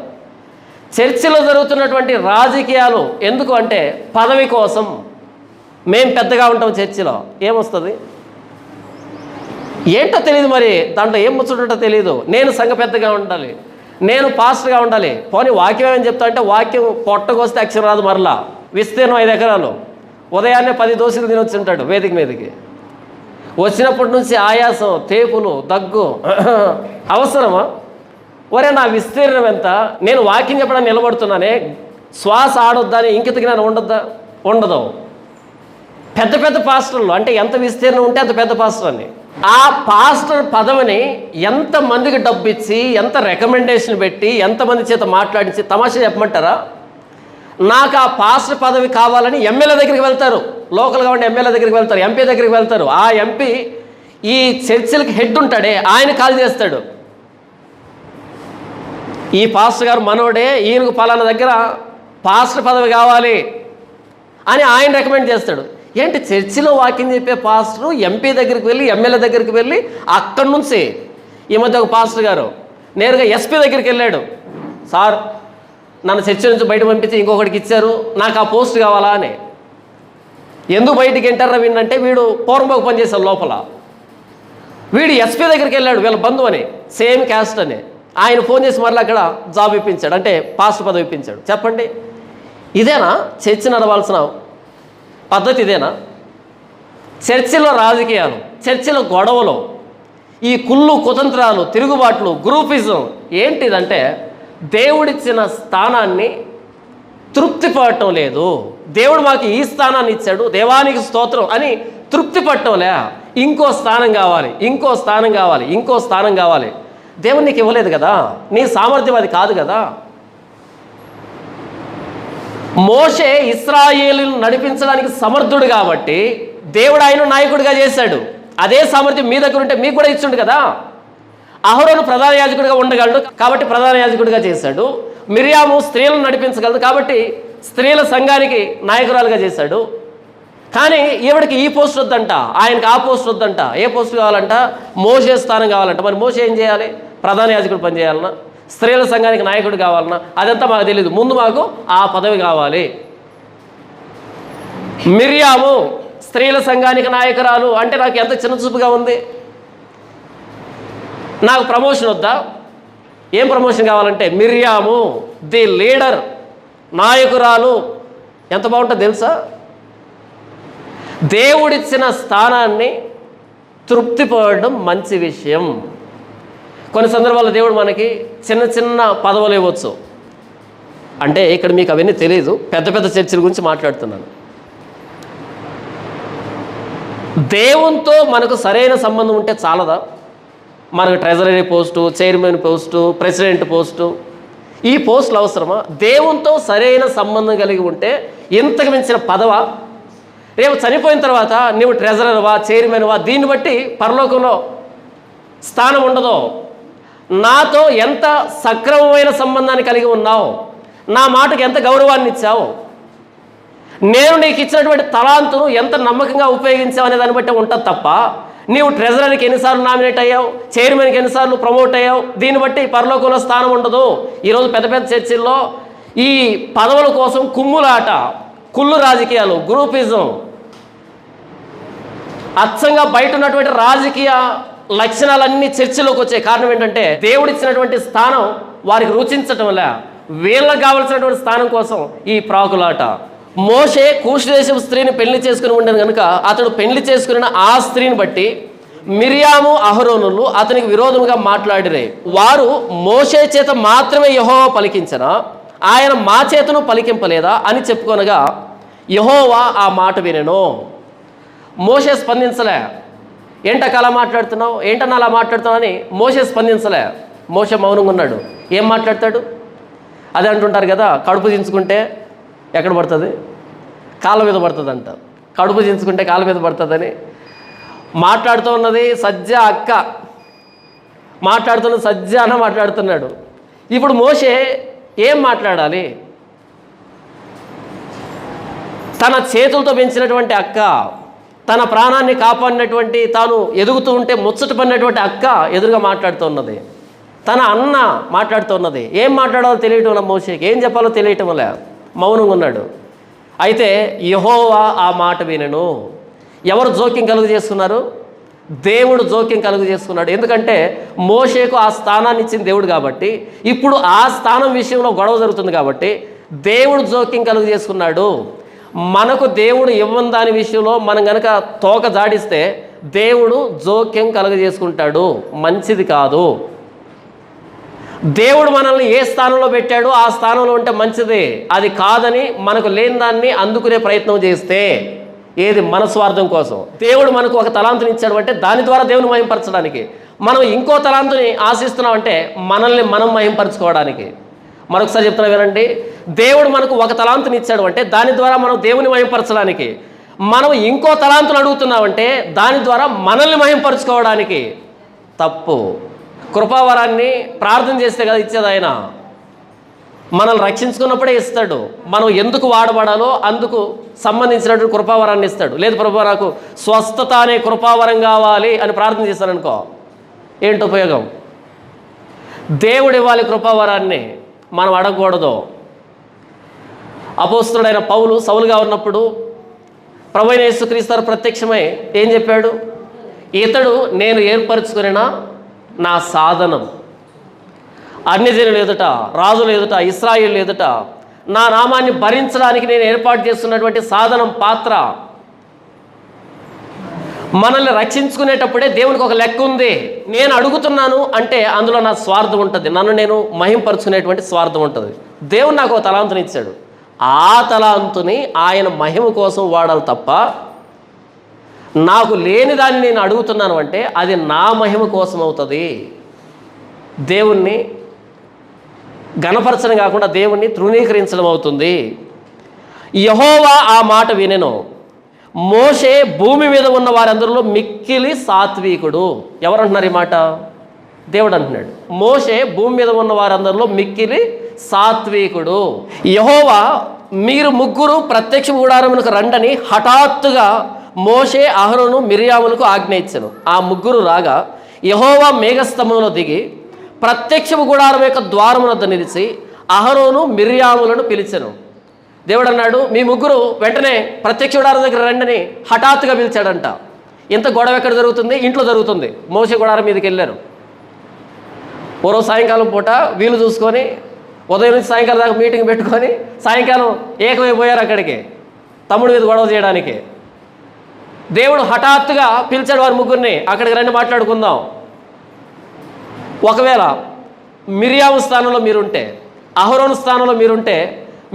చర్చిలో జరుగుతున్నటువంటి రాజకీయాలు ఎందుకు అంటే పదవి కోసం. మేం పెద్దగా ఉంటాం చర్చిలో, ఏమొస్తుంది ఏంటో తెలియదు, మరి దాంట్లో ఏం ముచ్చుంటో తెలియదు. నేను సంఘ పెద్దగా ఉండాలి, నేను పాస్టర్గా ఉండాలి. పోనీ వాక్యం ఏమని చెప్తా అంటే వాక్యం పొట్టకొస్తే అక్షరం రాదు. మరలా విస్తీర్ణం 5 ఎకరాలు, ఉదయాన్నే 10 దోశలు తినొచ్చి ఉంటాడు వేదిక మీదకి. వచ్చినప్పటి నుంచి ఆయాసం, తేపులు, దగ్గు. అవసరమా? ఒరే నా విస్తీర్ణం ఎంత, నేను వాక్యం చెప్పడానికి నిలబడుతున్నానే, శ్వాస ఆడొద్దని ఇంకిత జ్ఞానం ఉండొద్దా? ఉండదు. పెద్ద పెద్ద పాస్టర్లు అంటే ఎంత విస్తీర్ణం ఉంటే అంత పెద్ద పాస్టర్ అని. ఆ పాస్టర్ పదవిని ఎంతమందికి డబ్బు ఇచ్చి, ఎంత రికమెండేషన్ పెట్టి, ఎంతమంది చేత మాట్లాడించి తమాషా చెప్పమంటారా? నాకు ఆ పాస్టర్ పదవి కావాలని ఎమ్మెల్యే దగ్గరికి వెళ్తారు, లోకల్గా ఉండే ఎమ్మెల్యే దగ్గరికి వెళ్తారు, ఎంపీ దగ్గరికి వెళ్తారు. ఆ ఎంపీ ఈ చర్చిలకి హెడ్ ఉంటాడే, ఆయన కాల్ చేస్తాడు, ఈ పాస్టర్ గారు మనోడే, ఈయనకు పలానా దగ్గర పాస్టర్ పదవి కావాలి అని ఆయన రికమెండ్ చేస్తాడు. ఏంటి చర్చిలో వాక్యం చెప్పే పాస్టరు ఎంపీ దగ్గరికి వెళ్ళి, ఎమ్మెల్యే దగ్గరికి వెళ్ళి, అక్కడి నుంచి ఈ మధ్య ఒక పాస్టర్ గారు నేరుగా ఎస్పీ దగ్గరికి వెళ్ళాడు, సార్ నన్ను చర్చి నుంచి బయట పంపించి ఇంకొకటికి ఇచ్చారు, నాకు ఆ పోస్ట్ కావాలా అని. ఎందుకు బయటికి ఎంటారా వీడంటే, వీడు పూర్వంబాకు పనిచేశాడు లోపల, వీడు ఎస్పీ దగ్గరికి వెళ్ళాడు వీళ్ళ బంధువు అని, సేమ్ క్యాస్ట్ అని. ఆయన ఫోన్ చేసి మరలా అక్కడ జాబ్ ఇప్పించాడు, అంటే పాస్టర్ పదవి ఇప్పించాడు. చెప్పండి, ఇదేనా చర్చి నడవాల్సిన పద్ధతి? ఇదేనా? చర్చిలో రాజకీయాలు, చర్చిలో గొడవలు, ఈ కుళ్ళు కుతంత్రాలు, తిరుగుబాట్లు, గ్రూపిజం ఏంటిదంటే దేవుడిచ్చిన స్థానాన్ని తృప్తి పడటం లేదు. దేవుడు మాకు ఈ స్థానాన్ని ఇచ్చాడు, దేవానికి స్తోత్రం అని తృప్తి పడటంలే. ఇంకో స్థానం కావాలి, ఇంకో స్థానం కావాలి, ఇంకో స్థానం కావాలి. దేవుడు నీకు ఇవ్వలేదు కదా, నీ సామర్థ్యం అది కాదు కదా. మోషే ఇశ్రాయేలును నడిపించడానికి సమర్థుడు కాబట్టి దేవుడు ఆయన నాయకుడిగా చేశాడు. అదే సామర్థ్యం మీ దగ్గర ఉంటే మీకు కూడా ఇచ్చిండు కదా. అహరోను ప్రధాన యాజకుడిగా ఉండగలడు కాబట్టి ప్రధాన యాజకుడిగా చేశాడు. మిర్యాము స్త్రీలను నడిపించగలదు కాబట్టి స్త్రీల సంఘానికి నాయకురాలుగా చేశాడు. కానీ ఈవిడికి ఈ పోస్ట్ వద్దంట, ఆయనకి ఆ పోస్ట్ వద్దంట. ఏ పోస్ట్ కావాలంట? మోషే స్థానం కావాలంట. మరి మోషే ఏం చేయాలి? ప్రధాన యాజకుడు పని చేయాలన్నా, స్త్రీల సంఘానికి నాయకుడు కావాలన్నా, అదంతా మాకు తెలియదు. ముందు మాకు ఆ పదవి కావాలి. మిర్యాము స్త్రీల సంఘానికి నాయకురాలు అంటే నాకు ఎంత చిన్న చూపుగా ఉంది. నాకు ప్రమోషన్ వద్దా? ఏం ప్రమోషన్ కావాలంటే మిర్యాము ది లీడర్, నాయకురాలు. ఎంత బాగుంటుంది తెలుసా? దేవుడిచ్చిన స్థానాన్ని తృప్తిపడడం మంచి విషయం. కొన్ని సందర్భాల్లో దేవుడు మనకి చిన్న చిన్న పదవులు ఇవ్వచ్చు. అంటే ఇక్కడ మీకు అవన్నీ తెలియదు, పెద్ద పెద్ద చర్చల గురించి మాట్లాడుతున్నాను. దేవునితో మనకు సరైన సంబంధం ఉంటే చాలదా? మనకు treasury post, chairman post, president post, ఈ పోస్టులు అవసరమా? దేవునితో సరైన సంబంధం కలిగి ఉంటే ఇంతకు మించిన పదవా? రేపు చనిపోయిన తర్వాత నువ్వు ట్రెజరర్వా, చైర్మన్వా, దీన్ని బట్టి పరలోకంలో స్థానం ఉండదు. నాతో ఎంత సక్రమమైన సంబంధాన్ని కలిగి ఉన్నావు, నా మాటకు ఎంత గౌరవాన్ని ఇచ్చావు, నేను నీకు ఇచ్చినటువంటి తలాంతును ఎంత నమ్మకంగా ఉపయోగించావు అనే దాన్ని బట్టి ఉంటుంది తప్ప నీవు ట్రెజరర్కి ఎన్నిసార్లు నామినేట్ అయ్యావు, చైర్మన్కి ఎన్నిసార్లు ప్రమోట్ అయ్యావు, దీన్ని బట్టి పరలోకంలో స్థానం ఉండదు. ఈరోజు పెద్ద పెద్ద చర్చిల్లో ఈ పదవుల కోసం కుమ్ములాట, కుళ్ళు రాజకీయాలు, గ్రూపిజం, అచ్చంగా బయట ఉన్నటువంటి రాజకీయ లక్షణాలన్నీ చర్చిలోకి వచ్చే కారణం ఏంటంటే దేవుడిచ్చినటువంటి స్థానం వారికి రుచించటం వల్ల వీళ్ళకి కావలసినటువంటి స్థానం కోసం ఈ ప్రాకులాట. మోషే కూషు దేశపు స్త్రీని పెళ్లి చేసుకుని ఉండను కనుక అతడు పెళ్లి చేసుకున్న ఆ స్త్రీని బట్టి మిర్యాము అహరోనులు అతనికి విరోధముగా మాట్లాడిరే. వారు మోషే చేత మాత్రమే యెహోవా పలికించనా, ఆయన మా చేతను పలికింపలేదా అని చెప్పుకొనగా యెహోవా ఆ మాట వినెను. మోషే స్పందించలే. ఏంటక్క అలా మాట్లాడుతున్నావు, ఏంటన్నా అలా మాట్లాడుతున్నావు అని మోషే స్పందించలే. మోషే మౌనంగా ఉన్నాడు. ఏం మాట్లాడతాడు? అదే అంటుంటారు కదా, కడుపు దించుకుంటే ఎక్కడ పడుతుంది? కాళ్ళ మీద పడుతుంది అంట. కడుపు దించుకుంటే కాళ్ళ మీద పడుతుందని మాట్లాడుతూ ఉన్నది సజ్జ అక్క, మాట్లాడుతున్నది సజ్జ అన్న మాట్లాడుతున్నాడు. ఇప్పుడు మోషే ఏం మాట్లాడాలి? తన చేతులతో పెంచినటువంటి అక్క, తన ప్రాణాన్ని కాపాడినటువంటి, తాను ఎదుగుతూ ఉంటే ముచ్చట పడినటువంటి అక్క ఎదురుగా మాట్లాడుతూ ఉన్నది. తన అన్న మాట్లాడుతూ ఉన్నది. ఏం మాట్లాడాలో తెలియటం లే మోషేకి, ఏం చెప్పాలో తెలియటం లే, మౌనంగా ఉన్నాడు. అయితే యెహోవా ఆ మాట వినెను. ఎవరు జోక్యం కలుగు చేసుకున్నారు? దేవుడు జోక్యం కలుగు చేసుకున్నాడు. ఎందుకంటే మోషేకు ఆ స్థానాన్ని ఇచ్చిన దేవుడు కాబట్టి, ఇప్పుడు ఆ స్థానం విషయంలో గొడవ జరుగుతుంది కాబట్టి దేవుడు జోక్యం కలుగు చేసుకున్నాడు. మనకు దేవుడు ఇవ్వని దాని విషయంలో మనం కనుక తోక జాడిస్తే దేవుడు జోక్యం కలుగ చేసుకుంటాడు. మంచిది కాదు. దేవుడు మనల్ని ఏ స్థానంలో పెట్టాడో ఆ స్థానంలో ఉంటే మంచిది. అది కాదని మనకు లేని దాన్ని అందుకునే ప్రయత్నం చేస్తే ఏది మన స్వార్థం కోసం. దేవుడు మనకు ఒక తలాంతుని ఇచ్చాడు అంటే దాని ద్వారా దేవుని మహింపరచడానికి. మనం ఇంకో తలాంతుని ఆశిస్తున్నామంటే మనల్ని మనం మహింపరచుకోవడానికి. మరొకసారి చెప్తున్నా వినండి, దేవుడు మనకు ఒక తలాంతుని ఇచ్చాడు అంటే దాని ద్వారా మనం దేవుని మహింపరచడానికి. మనం ఇంకో తలాంతుని అడుగుతున్నామంటే దాని ద్వారా మనల్ని మహింపరచుకోవడానికి. తప్పు. కృపావరాన్ని ప్రార్థన చేస్తే కదా ఇచ్చేది ఆయన. మనల్ని రక్షించుకున్నప్పుడే ఇస్తాడు. మనం ఎందుకు వాడబడాలో అందుకు సంబంధించినటువంటి కృపావరాన్ని ఇస్తాడు. లేదు ప్రభు నాకు స్వస్థత అనే కృపావరం కావాలి అని ప్రార్థన చేస్తాననుకో, ఏంటి ఉపయోగం? దేవుడు ఇవ్వాలి కృపావరాన్ని, మనం అడగకూడదు. అపోస్తుడైన పౌలు సౌలుగా ఉన్నప్పుడు ప్రభువైన యేసుక్రీస్తు ప్రత్యక్షమై ఏం చెప్పాడు? ఇతడు నేను ఏర్పరచుకున్న నా సాధనం, అన్యజనుల ఎదుట, రాజుల ఎదుట, ఇశ్రాయేలు ఎదుట నా నామాన్ని భరించడానికి నేను ఏర్పాటు చేస్తున్నటువంటి సాధనం, పాత్ర. మనల్ని రక్షించుకునేటప్పుడే దేవునికి ఒక లెక్క ఉంది. నేను అడుగుతున్నాను అంటే అందులో నా స్వార్థం ఉంటుంది, నన్ను నేను మహింపరుచుకునేటువంటి స్వార్థం ఉంటుంది. దేవుడు నాకు ఒక తలాంతుని ఇచ్చాడు, ఆ తలాంతుని ఆయన మహిమ కోసం వాడాలి తప్ప నాకు లేని దాన్ని నేను అడుగుతున్నాను అంటే అది నా మహిమ కోసం అవుతుంది. దేవుణ్ణి ఘనపరచడం కాకుండా దేవుణ్ణి తృణీకరించడం అవుతుంది. యెహోవా ఆ మాట వినెను. మోషే భూమి మీద ఉన్న వారందరిలో మిక్కిలి సాత్వికుడు. ఎవరు అంటున్నారు ఈ మాట? దేవుడు అంటున్నాడు. మోషే భూమి మీద ఉన్న వారందరిలో మిక్కిలి సాత్వికుడు. యెహోవా మీరు ముగ్గురు ప్రత్యక్ష గుడారమునకు రండని హఠాత్తుగా మోషే, అహరోను, మిర్యాములకు ఆజ్ఞ ఇచ్చెను. ఆ ముగ్గురు రాగా యెహోవా మేఘస్తంభంలో దిగి ప్రత్యక్షపు గుడారం యొక్క ద్వారం వద్ద నిలిచి అహరోను, మిర్యాములను పిలిచెను. దేవుడు అన్నాడు, మీ ముగ్గురు వెంటనే ప్రత్యక్ష గుడారం దగ్గర రండని హఠాత్తుగా పిలిచాడంట. ఇంత గొడవ ఎక్కడ జరుగుతుంది? ఇంట్లో జరుగుతుంది. మోషే గుడారం మీదకి వెళ్ళారు. ఓరో సాయంకాలం పూట వీలు చూసుకొని ఉదయం నుంచి సాయంకాలం దాకా మీటింగ్ పెట్టుకొని సాయంకాలం ఏకమైపోయారు అక్కడికి తమ్ముడి మీద గొడవ చేయడానికి. దేవుడు హఠాత్తుగా పిలిచాడు వారి ముగ్గురిని, అక్కడికి రండి మాట్లాడుకుందాం. ఒకవేళ మిర్యాము స్థానంలో మీరుంటే, అహరోను స్థానంలో మీరుంటే,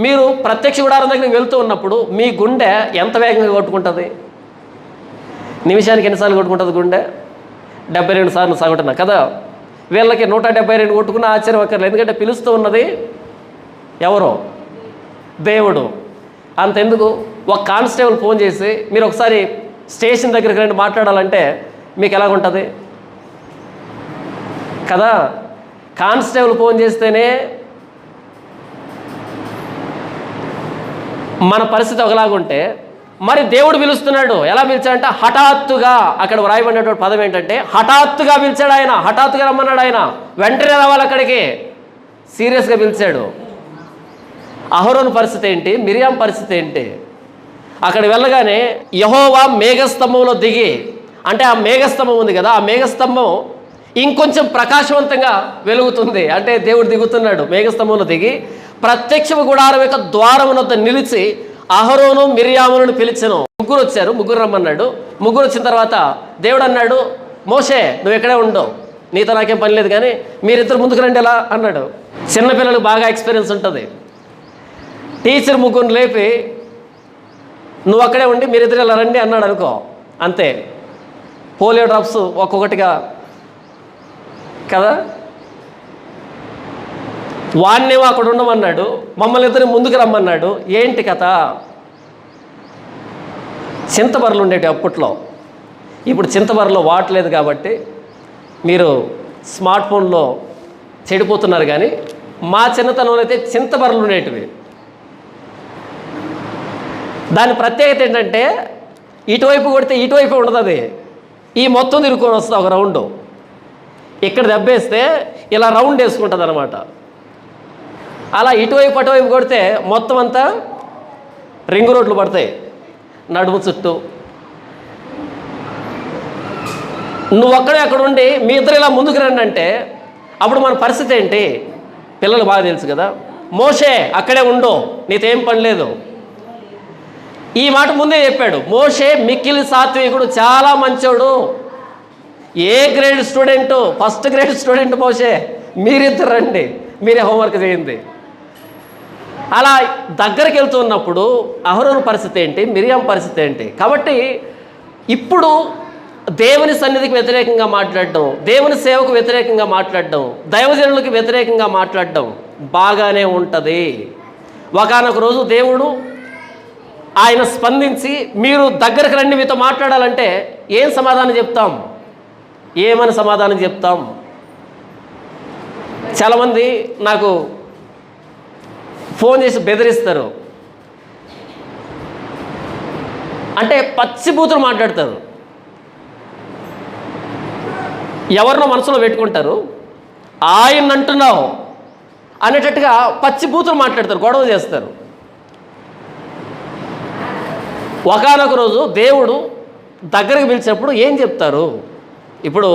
మీరు ప్రత్యక్ష గుడారం దగ్గరికి వెళ్తూ ఉన్నప్పుడు మీ గుండె ఎంత వేగంగా కొట్టుకుంటుంది? నిమిషానికి ఎన్నిసార్లు కొట్టుకుంటుంది గుండె? 72 సార్లు సగటున కదా. వీళ్ళకి 172 కొట్టుకున్న ఆశ్చర్యం అక్కర్లేదు, ఎందుకంటే పిలుస్తూ ఉన్నది ఎవరో? దేవుడు. అంతెందుకు, ఒక కానిస్టేబుల్ ఫోన్ చేసి మీరు ఒకసారి స్టేషన్ దగ్గరికి రండి మాట్లాడాలంటే మీకు ఎలాగుంటుంది కదా. కానిస్టేబుల్ ఫోన్ చేస్తేనే మన పరిస్థితి ఒకలాగుంటే, మరి దేవుడు పిలుస్తున్నాడు. ఎలా పిలిచాడంటే హఠాత్తుగా. అక్కడ వ్రాయబడినటువంటి పదం ఏంటంటే హఠాత్తుగా పిలిచాడు ఆయన. హఠాత్తుగా రమ్మన్నాడు ఆయన. వెంటనే రావాలి అక్కడికి. సీరియస్గా పిలిచాడు. అహరోను పరిస్థితి ఏంటి? మిర్యాం పరిస్థితి ఏంటి? అక్కడ వెళ్ళగానే యెహోవా మేఘస్తంభంలో దిగి, అంటే ఆ మేఘస్తంభం ఉంది కదా, ఆ మేఘస్తంభం ఇంకొంచెం ప్రకాశవంతంగా వెలుగుతుంది. అంటే దేవుడు దిగుతున్నాడు. మేఘస్తంభంలో దిగి ప్రత్యక్ష గుడారం యొక్క ద్వారం వద్ద నిలిచి అహరోను, మిర్యాములను పిలిచెను. ముగ్గురు వచ్చారు. ముగ్గురు రమ్మన్నాడు. ముగ్గురు వచ్చిన తర్వాత దేవుడు అన్నాడు, మోషే నువ్వు ఎక్కడే ఉండవు, నీతో నాకేం పని లేదు, కానీ మీరిద్దరు ముందుకు రండి ఎలా అన్నాడు. చిన్నపిల్లలకు బాగా ఎక్స్పీరియన్స్ ఉంటుంది. టీచర్ ముగ్గురు లేపి నువ్వు అక్కడే ఉండి మీరిద్దరు ఇలా రండి అన్నాడు అనుకో, అంతే పోలియో డ్రాప్స్ ఒక్కొక్కటిగా కదా. వాడినేమో అక్కడ ఉండమన్నాడు, మమ్మల్ని ఇద్దరిని ముందుకు రమ్మన్నాడు. ఏంటి కథ? చింతబర్రెలు ఉండేవి అప్పట్లో, ఇప్పుడు చింతబర్రెలో వాడలేదు కాబట్టి మీరు స్మార్ట్ ఫోన్లో చెడిపోతున్నారు. కానీ మా చిన్నతనంలో అయితే చింతబర్రెలు ఉండేటివి. దాని ప్రత్యేకత ఏంటంటే ఇటువైపు కొడితే ఇటువైపు ఉండదు, అది ఈ మొత్తం తిరుక్కొని వస్తుంది ఒక రౌండు. ఇక్కడ దెబ్బేస్తే ఇలా రౌండ్ వేసుకుంటుంది అనమాట. అలా ఇటువైపు అటువైపు కొడితే మొత్తం అంతా రింగు రోడ్లు పడతాయి నడుము చుట్టూ. నువ్వు ఒక్కడే అక్కడ ఉండి మీ ఇద్దరు ఇలా ముందుకు రండి అంటే అప్పుడు మన పరిస్థితి ఏంటి? పిల్లలు బాగా తెలుసు కదా. మోషే అక్కడే ఉండు, నీతేం పని లేదు. ఈ మాట ముందే చెప్పాడు. మోషే మిక్కిలి సాత్వికుడు, చాలా మంచోడు, A grade student, first grade student Moshe, మీరిద్దరు రండి, మీరే హోంవర్క్ చేయండి. అలా దగ్గరికి వెళ్తున్నప్పుడు అహరోను పరిస్థితి ఏంటి, మిరియాం పరిస్థితి ఏంటి? కాబట్టి ఇప్పుడు దేవుని సన్నిధికి వ్యతిరేకంగా మాట్లాడడం, దేవుని సేవకు వ్యతిరేకంగా మాట్లాడడం, దైవజనులకు వ్యతిరేకంగా మాట్లాడడం బాగానే ఉంటుంది. ఒకానొక రోజు దేవుడు ఆయన స్పందించి మీరు దగ్గరకు రండి, మీతో మాట్లాడాలంటే ఏం సమాధానం చెప్తాం? ఏమని సమాధానం చెప్తాం? చాలామంది నాకు ఫోన్ చేసి బెదిరిస్తారు, అంటే పచ్చిబూతులు మాట్లాడతారు. ఎవరినో మనసులో పెట్టుకుంటారు, ఆయన అంటున్నావు అనేటట్టుగా పచ్చిబూతులు మాట్లాడతారు, గొడవ చేస్తారు. ఒకానొక రోజు దేవుడు దగ్గరకు పిలిచినప్పుడు ఏం చెప్తారు? ఇప్పుడు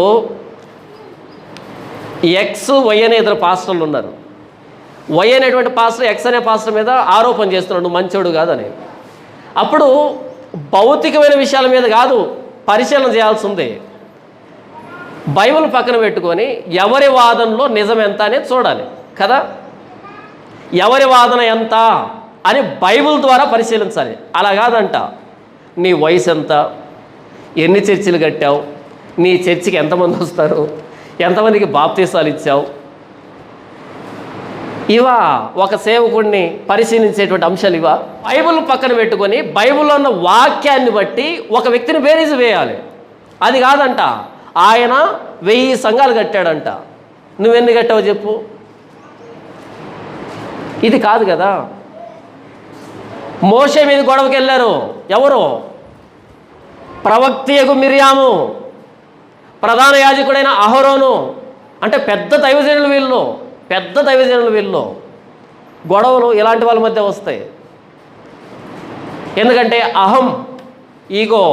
ఎక్స్ వై అనే ఇద్దరు పాస్టర్లు ఉన్నారు. వై అనేటువంటి పాస్టర్ ఎక్స్ అనే పాస్టర్ మీద ఆరోపణ చేస్తున్నాడు, నువ్వు మంచోడు కాదని. అప్పుడు భౌతికమైన విషయాల మీద కాదు పరిశీలన చేయాల్సి ఉంది. బైబిల్ పక్కన పెట్టుకొని ఎవరి వాదనలో నిజం ఎంత అనేది చూడాలి కదా. ఎవరి వాదన ఎంత అని బైబిల్ ద్వారా పరిశీలించాలి. అలా కాదంట, నీ వయసు ఎంత, ఎన్ని చర్చిలు కట్టావు, నీ చర్చికి ఎంతమంది వస్తారు, ఎంతమందికి బాప్తీసాలు ఇచ్చావు, ఇవా ఒక సేవకుడిని పరిశీలించేటువంటి అంశాలు ఇవా. బైబిల్ పక్కన పెట్టుకొని బైబిల్లో ఉన్న వాక్యాన్ని బట్టి ఒక వ్యక్తిని బేరీజు వేయాలి. అది కాదంట, ఆయన 1000 సంఘాలు కట్టాడంట, నువ్వెన్ని కట్టావు చెప్పు. ఇది కాదు కదా. మోషే మీద గొడవకి వెళ్ళారు ఎవరు? ప్రవక్తయగు మిరియాము, ప్రధాన యాజకుడైన అహరోను. అంటే పెద్ద దైవజనులు వీళ్ళు, పెద్ద దైవజనులు వీళ్ళు. గొడవలు ఇలాంటి వాళ్ళ మధ్య వస్తాయి. ఎందుకంటే అహం, ఈగో.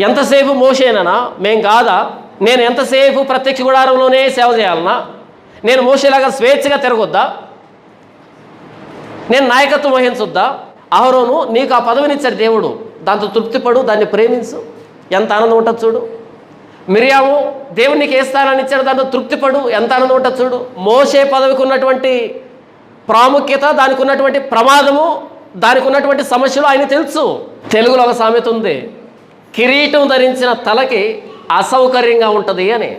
ఎంతసేపు మోషేనా, మేం కాదా, నేను ఎంతసేపు ప్రత్యక్ష గుడారంలోనే సేవ చేయాలన్నా, నేను మోషేలాగా స్వేచ్ఛగా తిరగొద్దా, నేను నాయకత్వం వహించొద్దా? అహరోను, నీకు ఆ పదవినిచ్చాడు దేవుడు, దాంతో తృప్తిపడు, దాన్ని ప్రేమించు, ఎంత ఆనందం ఉంటుంది చూడు. మిరియాము, దేవుడు నీకు ఏ స్థానాన్ని ఇచ్చాడు, దాంతో తృప్తిపడు, ఎంత ఆనందం ఉంటుంది చూడు. మోషే పదవికి ఉన్నటువంటి ప్రాముఖ్యత, దానికి ఉన్నటువంటి ప్రమాదము, దానికి ఉన్నటువంటి సమస్యలు ఆయన తెలుసు. తెలుగులో ఒక సామెత ఉంది, కిరీటం ధరించిన తలకి అసౌకర్యంగా ఉంటుంది అని.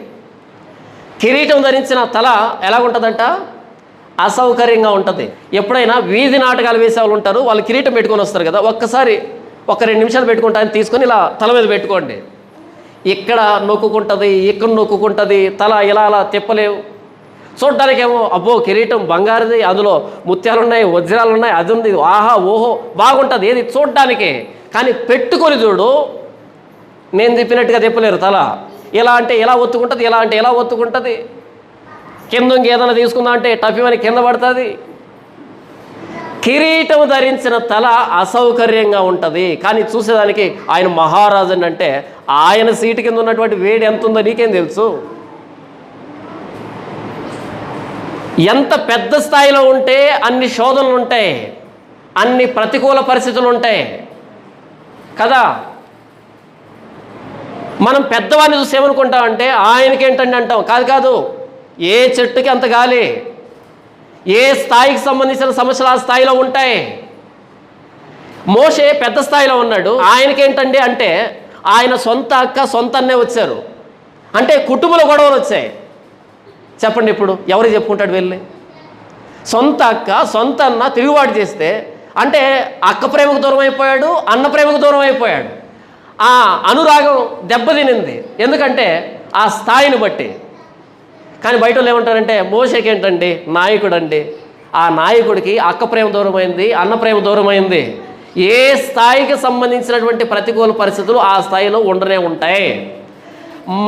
కిరీటం ధరించిన తల ఎలాగుంటుందంట? అసౌకర్యంగా ఉంటుంది. ఎప్పుడైనా వీధి నాటకాలు వేసే వాళ్ళు ఉంటారు, వాళ్ళు కిరీటం పెట్టుకొని వస్తారు కదా, ఒక్కసారి ఒక 2 నిమిషాలు పెట్టుకుంటారని తీసుకొని ఇలా తల మీద పెట్టుకోండి. ఇక్కడ నొక్కుంటుంది, ఇక్కడ నొక్కుంటుంది, తల ఇలా అలా తిప్పలేవు. చూడ్డానికేమో అబ్బో కిరీటం బంగారుది, అందులో ముత్యాలు ఉన్నాయి, వజ్రాలు ఉన్నాయి, అది ఉంది, ఆహా ఓహో బాగుంటుంది ఏది చూడ్డానికి. కానీ పెట్టుకొని చూడు, నేను తిప్పినట్టుగా తిప్పలేరు తల. ఇలా అంటే ఎలా ఒత్తుకుంటుంది, ఇలా అంటే ఎలా ఒత్తుకుంటుంది. కింద ఏదైనా తీసుకుందా అంటే టఫీమని కింద పడుతుంది. కిరీటం ధరించిన తల అసౌకర్యంగా ఉంటుంది. కానీ చూసేదానికి ఆయన మహారాజు అంటే ఆయన సీటు కింద ఉన్నటువంటి వేడి ఎంత ఉందో నీకేం తెలుసు. ఎంత పెద్ద స్థాయిలో ఉంటే అన్ని శోధనలు ఉంటాయి, అన్ని ప్రతికూల పరిస్థితులు ఉంటాయి కదా. మనం పెద్దవాడిని చూసి ఏమనుకుంటామంటే ఆయనకేంటండి అంటాం. కాదు కాదు, ఏ చెట్టుకి అంత గాలి, ఏ స్థాయికి సంబంధించిన సమస్యలు ఆ స్థాయిలో ఉంటాయి. మోషే పెద్ద స్థాయిలో ఉన్నాడు. ఆయనకేంటండి అంటే ఆయన సొంత అక్క సొంత అన్నే వచ్చారు, అంటే కుటుంబంలో గొడవలు వచ్చాయి. చెప్పండి ఇప్పుడు ఎవరికి చెప్పుకుంటాడు వెళ్ళి? సొంత అక్క సొంత అన్న తిరుగుబాటు చేస్తే అంటే అక్క ప్రేమకు దూరం అయిపోయాడు, అన్న ప్రేమకు దూరం అయిపోయాడు. ఆ అనురాగం దెబ్బతినింది, ఎందుకంటే ఆ స్థాయిని బట్టి. కానీ బయట వాళ్ళు ఏమంటారంటే మోషేకి ఏంటండి నాయకుడు అండి, ఆ నాయకుడికి అక్క ప్రేమ దూరమైంది, అన్న ప్రేమ దూరమైంది. ఏ స్థాయికి సంబంధించినటువంటి ప్రతికూల పరిస్థితులు ఆ స్థాయిలో ఉండనే ఉంటాయి.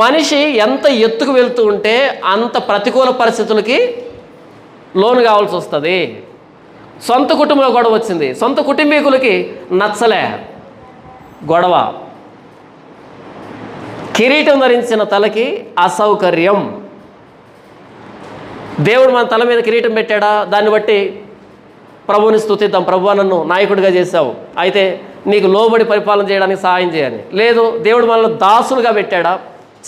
మనిషి ఎంత ఎత్తుకు వెళ్తూ ఉంటే అంత ప్రతికూల పరిస్థితులకి లోను కావాల్సి వస్తుంది. సొంత కుటుంబంలో గొడవ వచ్చింది, సొంత కుటుంబీకులకి నచ్చలే గొడవ. కిరీటం ధరించిన తలకి అసౌకర్యం. దేవుడు మన తల మీద కిరీటం పెట్టాడా? దాన్ని బట్టి ప్రభువుని స్తుతిద్దాం. ప్రభువా నన్ను నాయకుడిగా చేశావు, అయితే నీకు లోబడి పరిపాలన చేయడానికి సహాయం చేయని. లేదు, దేవుడు మనల్ని దాసులుగా పెట్టాడా?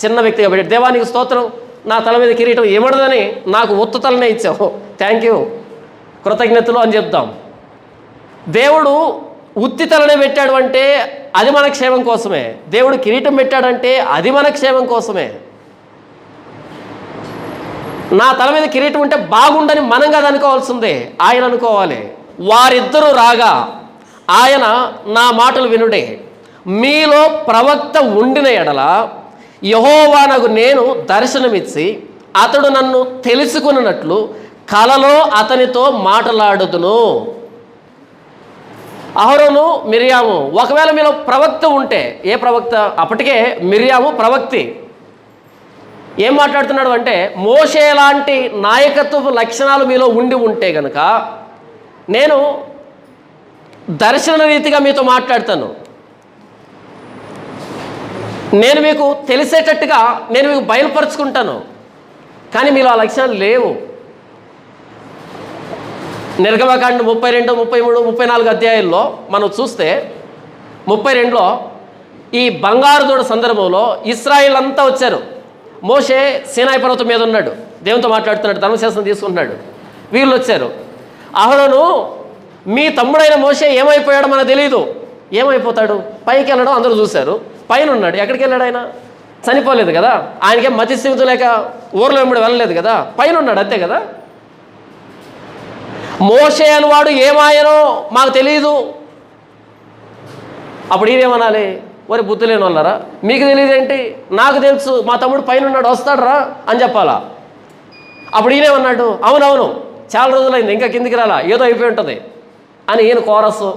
చిన్న వ్యక్తిగా పెట్టాడు. దేవా నీకు స్తోత్రం, నా తల మీద కిరీటం ఇవ్వడదని నాకు ఉత్త తలనే ఇచ్చావు, థ్యాంక్ యూ, కృతజ్ఞతలు అని చెప్తాం. దేవుడు ఉత్తి తలనే పెట్టాడు అంటే అది మన క్షేమం కోసమే. దేవుడు కిరీటం పెట్టాడంటే అది మన క్షేమం కోసమే. నా తల మీద కిరీటం ఉంటే బాగుండని మనం కదా అనుకోవాల్సిందే, ఆయన అనుకోవాలి. వారిద్దరూ రాగా ఆయన నా మాటలు వినుడే, మీలో ప్రవక్త ఉండిన ఎడల యెహోవానగు నేను దర్శనమిచ్చి అతడు నన్ను తెలుసుకున్నట్లు కలలో అతనితో మాట్లాడుదును. అహరోను మిర్యాము, ఒకవేళ మీలో ప్రవక్త ఉంటే, ఏ ప్రవక్త? అప్పటికే మిర్యాము ప్రవక్తి. ఏం మాట్లాడుతున్నాడు అంటే మోషే లాంటి నాయకత్వ లక్షణాలు మీలో ఉండి ఉంటే కనుక నేను దర్శన రీతిగా మీతో మాట్లాడతాను, నేను మీకు తెలిసేటట్టుగా నేను మీకు బయలుపరుచుకుంటాను. కానీ మీలో ఆ లక్షణాలు లేవు. నిర్గమకాండం 32, 33, 34 అధ్యాయాల్లో మనం చూస్తే 32లో ఈ బంగారు దూడ సందర్భంలో ఇశ్రాయేల్ అంతా వచ్చారు. మోషే సీనాయి పర్వతం మీద ఉన్నాడు, దేవునితో మాట్లాడుతున్నాడు, ధర్మశాస్త్రం తీసుకుంటున్నాడు. వీళ్ళు వచ్చారు. అహరోను మీ తమ్ముడైన మోషే ఏమైపోయాడో మనకు తెలియదు. ఏమైపోతాడు? పైకి వెళ్ళడం అందరూ చూశారు, పైన ఉన్నాడు. ఎక్కడికి వెళ్ళాడు? ఆయన చనిపోలేదు కదా, ఆయనకేం మతి స్థిమితం లేక ఊర్లో వెంబడి వెళ్ళలేదు కదా, పైన ఉన్నాడు అంతే కదా. మోషే అనువాడు ఏమాయనో మాకు తెలియదు. అప్పుడు ఈయనేమనాలి? ఒరే బుద్ధి లేని వాళ్ళరా, మీకు తెలియదేంటి? నాకు తెలుసు, మా తమ్ముడు పైన ఉన్నాడు, వస్తాడరా అని చెప్పాలా. అప్పుడు ఈయనేమన్నాడు? అవునవును, చాలా రోజులైంది, ఇంకా కిందికి రాలా, ఏదో అయిపోయి ఉంటుంది అని ఈయన కోరస్సు.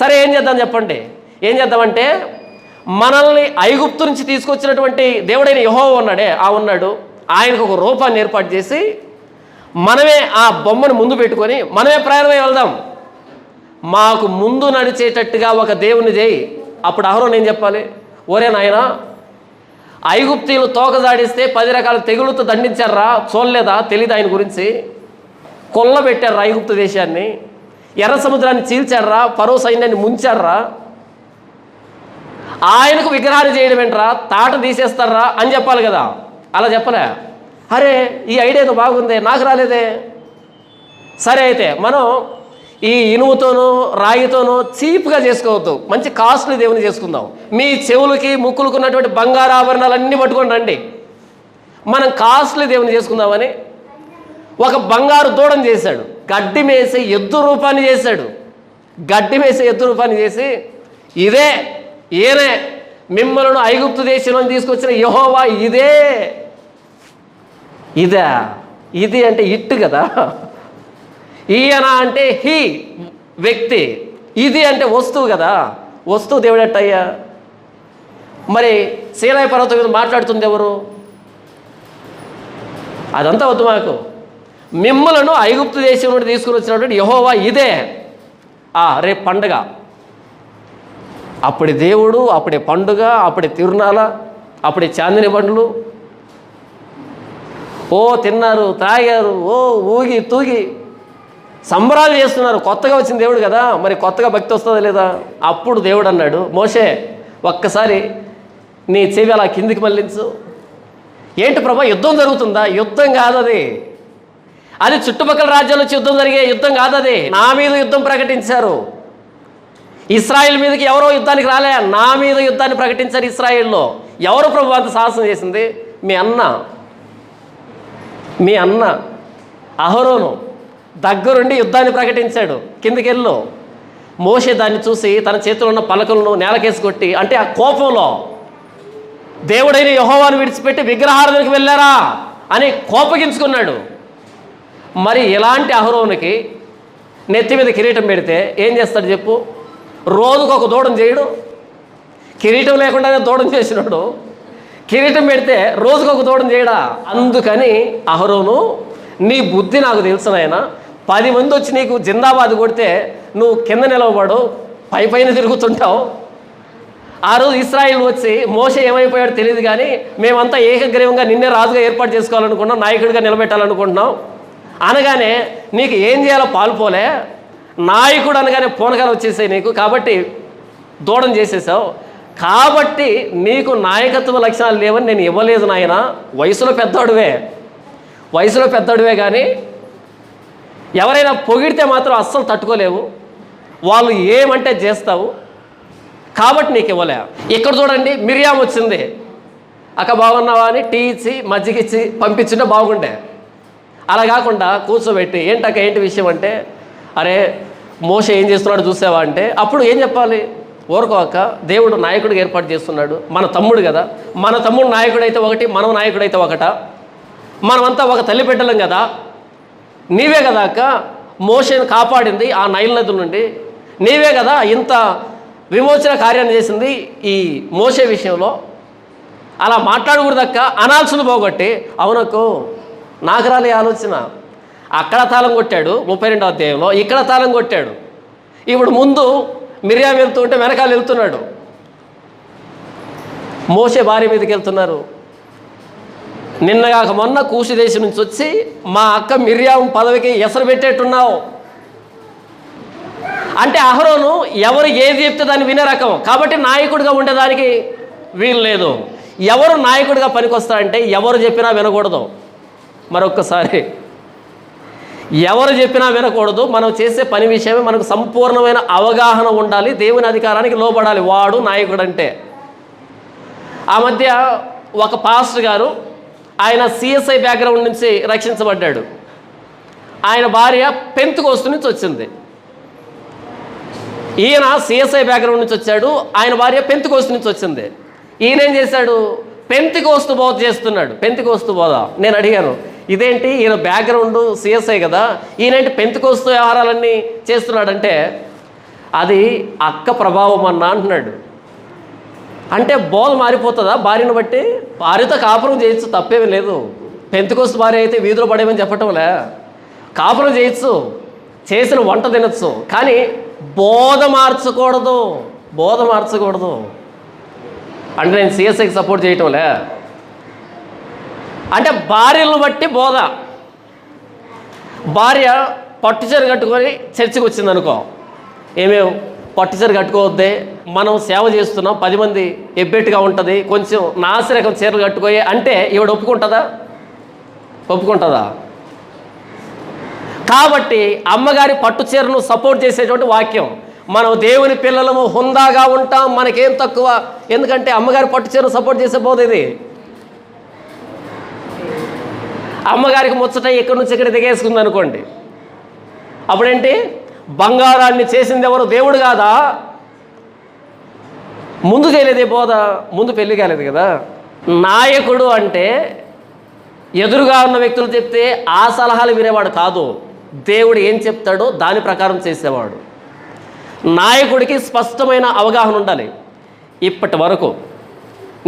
సరే ఏం చేద్దాం చెప్పండి? ఏం చేద్దామంటే మనల్ని ఐగుప్తు నుంచి తీసుకొచ్చినటువంటి దేవుడైన యెహోవా ఉన్నాడే, ఉన్నాడు, ఆయనకు ఒక రూపాన్ని ఏర్పాటు చేసి మనమే ఆ బొమ్మను ముందు పెట్టుకొని మనమే ప్రయాణమై వెళ్దాం, మాకు ముందు నడిచేటట్టుగా ఒక దేవుని చేయి. అప్పుడు అహరోను ఏం చెప్పాలి? ఒరే నాయన, ఐగుప్తీయులు తోకజాడిస్తే 10 రకాల తెగులుతో దండించారా, చూడలేదా? తెలీదు ఆయన గురించి? కొల్లబెట్టారా ఐగుప్తు దేశాన్ని, ఎర్ర సముద్రాన్ని చీల్చారా, ఫరో సైన్యాన్ని ముంచారా, ఆయనకు విగ్రహాన్ని చేయడం ఏంట్రా, తాట తీసేస్తారా అని చెప్పాలి కదా. అలా చెప్పలే. అరే ఈ ఐడియా ఏదో బాగుంది, నాకు రాలేదే. సరే అయితే మనం ఈ ఇనుముతోనూ రాగితోనూ చీప్గా చేసుకోవద్దు, మంచి కాస్ట్లీ దేవుని చేసుకుందాం. మీ చెవులకి ముక్కులకు ఉన్నటువంటి బంగారు ఆభరణాలన్నీ పట్టుకొని రండి, మనం కాస్ట్లీ దేవుని చేసుకుందామని ఒక బంగారు దూడని చేశాడు. గడ్డి మేసే ఎద్దు రూపాన్ని చేశాడు. గడ్డి మేసే ఎద్దు రూపాన్ని చేసి ఇదే ఈయనే మిమ్మల్ని ఐగుప్తు దేశంలో తీసుకొచ్చిన యెహోవా ఇదే. ఇదా? ఇది అంటే ఇట్టు కదా. ఈయన అంటే హీ వ్యక్తి, ఇది అంటే వస్తువు కదా. వస్తువు దేవుడట్టయ్యా. మరి సీనాయి పర్వతం మీద మాట్లాడుతుంది ఎవరు? అదంతా వద్దు మాకు. మిమ్మలను ఐగుప్తు దేశం నుండి తీసుకుని వచ్చినటువంటి యెహోవా ఇదే. రేపు పండుగ, అప్పుడే దేవుడు, అప్పుడే పండుగ, అప్పుడే తిరునాల, అప్పుడే చాందిని బండ్లు. ఓ తిన్నారు, తాగారు, ఓ ఊగి తూగి సంబరాలు చేస్తున్నారు. కొత్తగా వచ్చిన దేవుడు కదా, మరి కొత్తగా భక్తి వస్తుందా లేదా? అప్పుడు దేవుడు అన్నాడు, మోషే ఒక్కసారి నీ చెవి అలా కిందికి మళ్ళించు. ఏంటి ప్రభా, యుద్ధం జరుగుతుందా? యుద్ధం కాదు అది. అది చుట్టుపక్కల రాజ్యాల వచ్చి యుద్ధం జరిగే యుద్ధం కాదు, అది నా మీద యుద్ధం ప్రకటించారు. ఇస్రాయేల్ మీదకి ఎవరో యుద్ధానికి రాలే, నా మీద యుద్ధాన్ని ప్రకటించారు ఇస్రాయేల్లో. ఎవరు ప్రభు అంత సాహసం చేసింది? మీ అన్న అహరోను దగ్గరుండి యుద్ధాన్ని ప్రకటించాడు. కిందికెళ్ళు. మోషే దాన్ని చూసి తన చేతిలో ఉన్న పలకలను నేలకేసి కొట్టి, అంటే ఆ కోపంలో దేవుడైన యెహోవాను విడిచిపెట్టి విగ్రహారాధనకు వెళ్ళారా అని కోపగించుకున్నాడు. మరి ఇలాంటి అహరోనుకి నెత్తి మీద కిరీటం పెడితే ఏం చేస్తాడు చెప్పు? రోజుకు ఒక దూడం చేయడు. కిరీటం లేకుండానే దూడం చేసినాడు. కిరీటం పెడితే రోజుకొక దూడం చేయడా? అందుకని అహరోను, నీ బుద్ధి నాకు తెలుసు నాయన. 10 మంది వచ్చి నీకు జిందాబాద్ కొడితే నువ్వు కింద నిలవబడు, పైన తిరుగుతుంటావు. ఆ రోజు ఇశ్రాయేలు వచ్చి మోషే ఏమైపోయాడో తెలియదు, కానీ మేమంతా ఏకగ్రీవంగా నిన్నే రాజుగా ఏర్పాటు చేసుకోవాలనుకుంటున్నాం, నాయకుడిగా నిలబెట్టాలనుకుంటున్నాం అనగానే నీకు ఏం చేయాలో పాల్పోలే. నాయకుడు అనగానే పూనకాలు వచ్చేసాయి నీకు, కాబట్టి దూడం చేసేసావు. కాబట్టి నీకు నాయకత్వ లక్షణాలు లేవని నేను ఇవ్వలేదు నాయన. వయసులో పెద్దోడివే కానీ ఎవరైనా పొగిడితే మాత్రం అస్సలు తట్టుకోలేవు, వాళ్ళు ఏమంటే చేస్తావు, కాబట్టి నీకు ఇవ్వలే. ఇక్కడ చూడండి, మిరియాం వచ్చింది. అక్క బాగున్నావా అని టీ ఇచ్చి మజ్జిగ ఇచ్చి పంపించుంటే బాగుండే. అలా కాకుండా కూర్చోబెట్టి ఏంటక్క ఏంటి విషయం అంటే, అరే మోషే ఏం చేస్తున్నాడు చూసావా అంటే, అప్పుడు ఏం చెప్పాలి? ఊరుకోక దేవుడు నాయకుడికి ఏర్పాటు చేస్తున్నాడు, మన తమ్ముడు కదా, మన తమ్ముడు నాయకుడైతే ఒకటి, మనం నాయకుడైతే ఒకట, మనమంతా ఒక తల్లి బిడ్డలం కదా, నీవే కదా అక్క మోషేను కాపాడింది ఆ నైల్ నది నుండి, నీవే కదా ఇంత విమోచన కార్యాన్ని చేసింది ఈ మోషే విషయంలో, అలా మాట్లాడకూడదక్క అనాల్సింది పోగొట్టి, అవునకు నాకు రాలే ఆలోచన. అక్కడ తాళం కొట్టాడు 32వ అధ్యాయంలో, ఇక్కడ తాళం కొట్టాడు. ఇప్పుడు ముందు మిరియాం వెళ్తూ ఉంటే వెనకాల వెళ్తున్నాడు. మోషే భార్య మీదకి వెళ్తున్నారు. నిన్నగాక మొన్న కూషి దేశం నుంచి వచ్చి మా అక్క మిరియాం పదవికి ఎసరు పెట్టేట్టున్నావు అంటే, అహరోను ఎవరు ఏది చెప్తే దాన్ని వినే రకం, కాబట్టి నాయకుడిగా ఉండేదానికి వీలు లేదు. ఎవరు నాయకుడిగా పనికొస్తారంటే ఎవరు చెప్పినా వినకూడదు. మరొక్కసారి, ఎవరు చెప్పినా వినకూడదు. మనం చేసే పని విషయమే మనకు సంపూర్ణమైన అవగాహన ఉండాలి, దేవుని అధికారానికి లోబడాలి, వాడు నాయకుడు అంటే. ఆ మధ్య ఒక పాస్టర్ గారు, ఆయన సిఎస్ఐ బ్యాక్గ్రౌండ్ నుంచి రక్షించబడ్డాడు. ఆయన భార్య పెంతెకోస్తు నుంచి వచ్చింది. ఈయన సిఎస్ఐ బ్యాక్గ్రౌండ్ నుంచి వచ్చాడు, ఆయన భార్య పెంతెకోస్తు నుంచి వచ్చింది. ఈయన ఏం చేశాడు? పెంతెకోస్తు బోధ చేస్తున్నాడు. పెంతెకోస్తు బోధ. నేను అడిగాను, ఇదేంటి ఈయన బ్యాక్గ్రౌండ్ సిఎస్ఐ కదా, ఈయనేంటి పెంతెకోస్తు వ్యవహారాలన్నీ చేస్తున్నాడంటే, అది అక్క ప్రభావం అన్నా అంటున్నాడు. అంటే బోధ మారిపోతుందా భార్యను బట్టి? భార్యతో కాపురం చేయొచ్చు, తప్పేమీ లేదు. పెంతెకోస్తు భార్య అయితే వీధిలో పడేమని చెప్పటంలే, కాపురం చేయొచ్చు, చేసిన వంట తినచ్చు, కానీ బోధ మార్చకూడదు. అంటే నేను సిఎస్ఐకి సపోర్ట్ చేయటంలే, అంటే భార్యలను బట్టి బోధ. భార్య పట్టుచీర కట్టుకొని చర్చికి వచ్చింది అనుకో, ఏమేం పట్టుచీర కట్టుకోవద్దే, మనం సేవ చేస్తున్నాం, 10 మంది ఎబ్బెట్టుగా ఉంటుంది, కొంచెం నాసిరకం చీరలు కట్టుకోయే అంటే ఈవిడ ఒప్పుకుంటుందా? కాబట్టి అమ్మగారి పట్టు చీరను సపోర్ట్ చేసేటువంటి వాక్యం, మనం దేవుని పిల్లలము హుందాగా ఉంటాం, మనకేం తక్కువ, ఎందుకంటే అమ్మగారి పట్టు చీరను సపోర్ట్ చేసే బోధ ఇది. అమ్మగారికి ముచ్చట ఇక్కడి నుంచి ఇక్కడ దిగేసుకుంది అనుకోండి, అప్పుడేంటి? బంగారాన్ని చేసింది ఎవరు? దేవుడు కాదా? ముందు చేయలేదే బోధ, ముందు పెళ్లి కాలేదు కదా. నాయకుడు అంటే ఎదురుగా ఉన్న వ్యక్తులు చెప్తే ఆ సలహాలు వినేవాడు కాదు, దేవుడు ఏం చెప్తాడో దాని ప్రకారం చేసేవాడు. నాయకుడికి స్పష్టమైన అవగాహన ఉండాలి. ఇప్పటి వరకు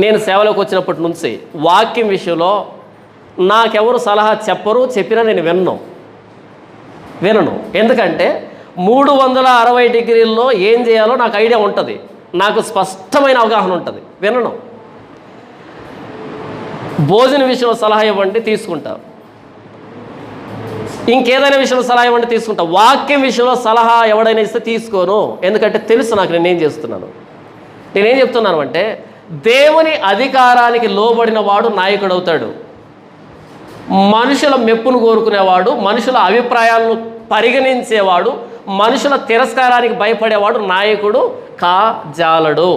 నేను సేవలోకి వచ్చినప్పటి నుంచి వాక్యం విషయంలో నాకెవరు సలహా చెప్పరు, చెప్పినా నేను వినను. ఎందుకంటే 360 డిగ్రీల్లో ఏం చేయాలో నాకు ఐడియా ఉంటుంది, నాకు స్పష్టమైన అవగాహన ఉంటుంది, వినను. భోజన విషయంలో సలహా ఇవ్వండి తీసుకుంటా, ఇంకేదైనా విషయంలో సలహా ఇవ్వండి తీసుకుంటా. వాక్యం విషయంలో సలహా ఎవడైనా ఇస్తే తీసుకోను, ఎందుకంటే తెలుసు నాకు నేనేం చేస్తున్నాను. నేనేం చెప్తున్నాను అంటే, దేవుని అధికారానికి లోబడిన వాడు నాయకుడు అవుతాడు. మనుషుల మెప్పును కోరుకునేవాడు, మనుషుల అభిప్రాయాలను పరిగణించేవాడు, మనుషుల తిరస్కారానికి భయపడేవాడు నాయకుడు కాజాలడు.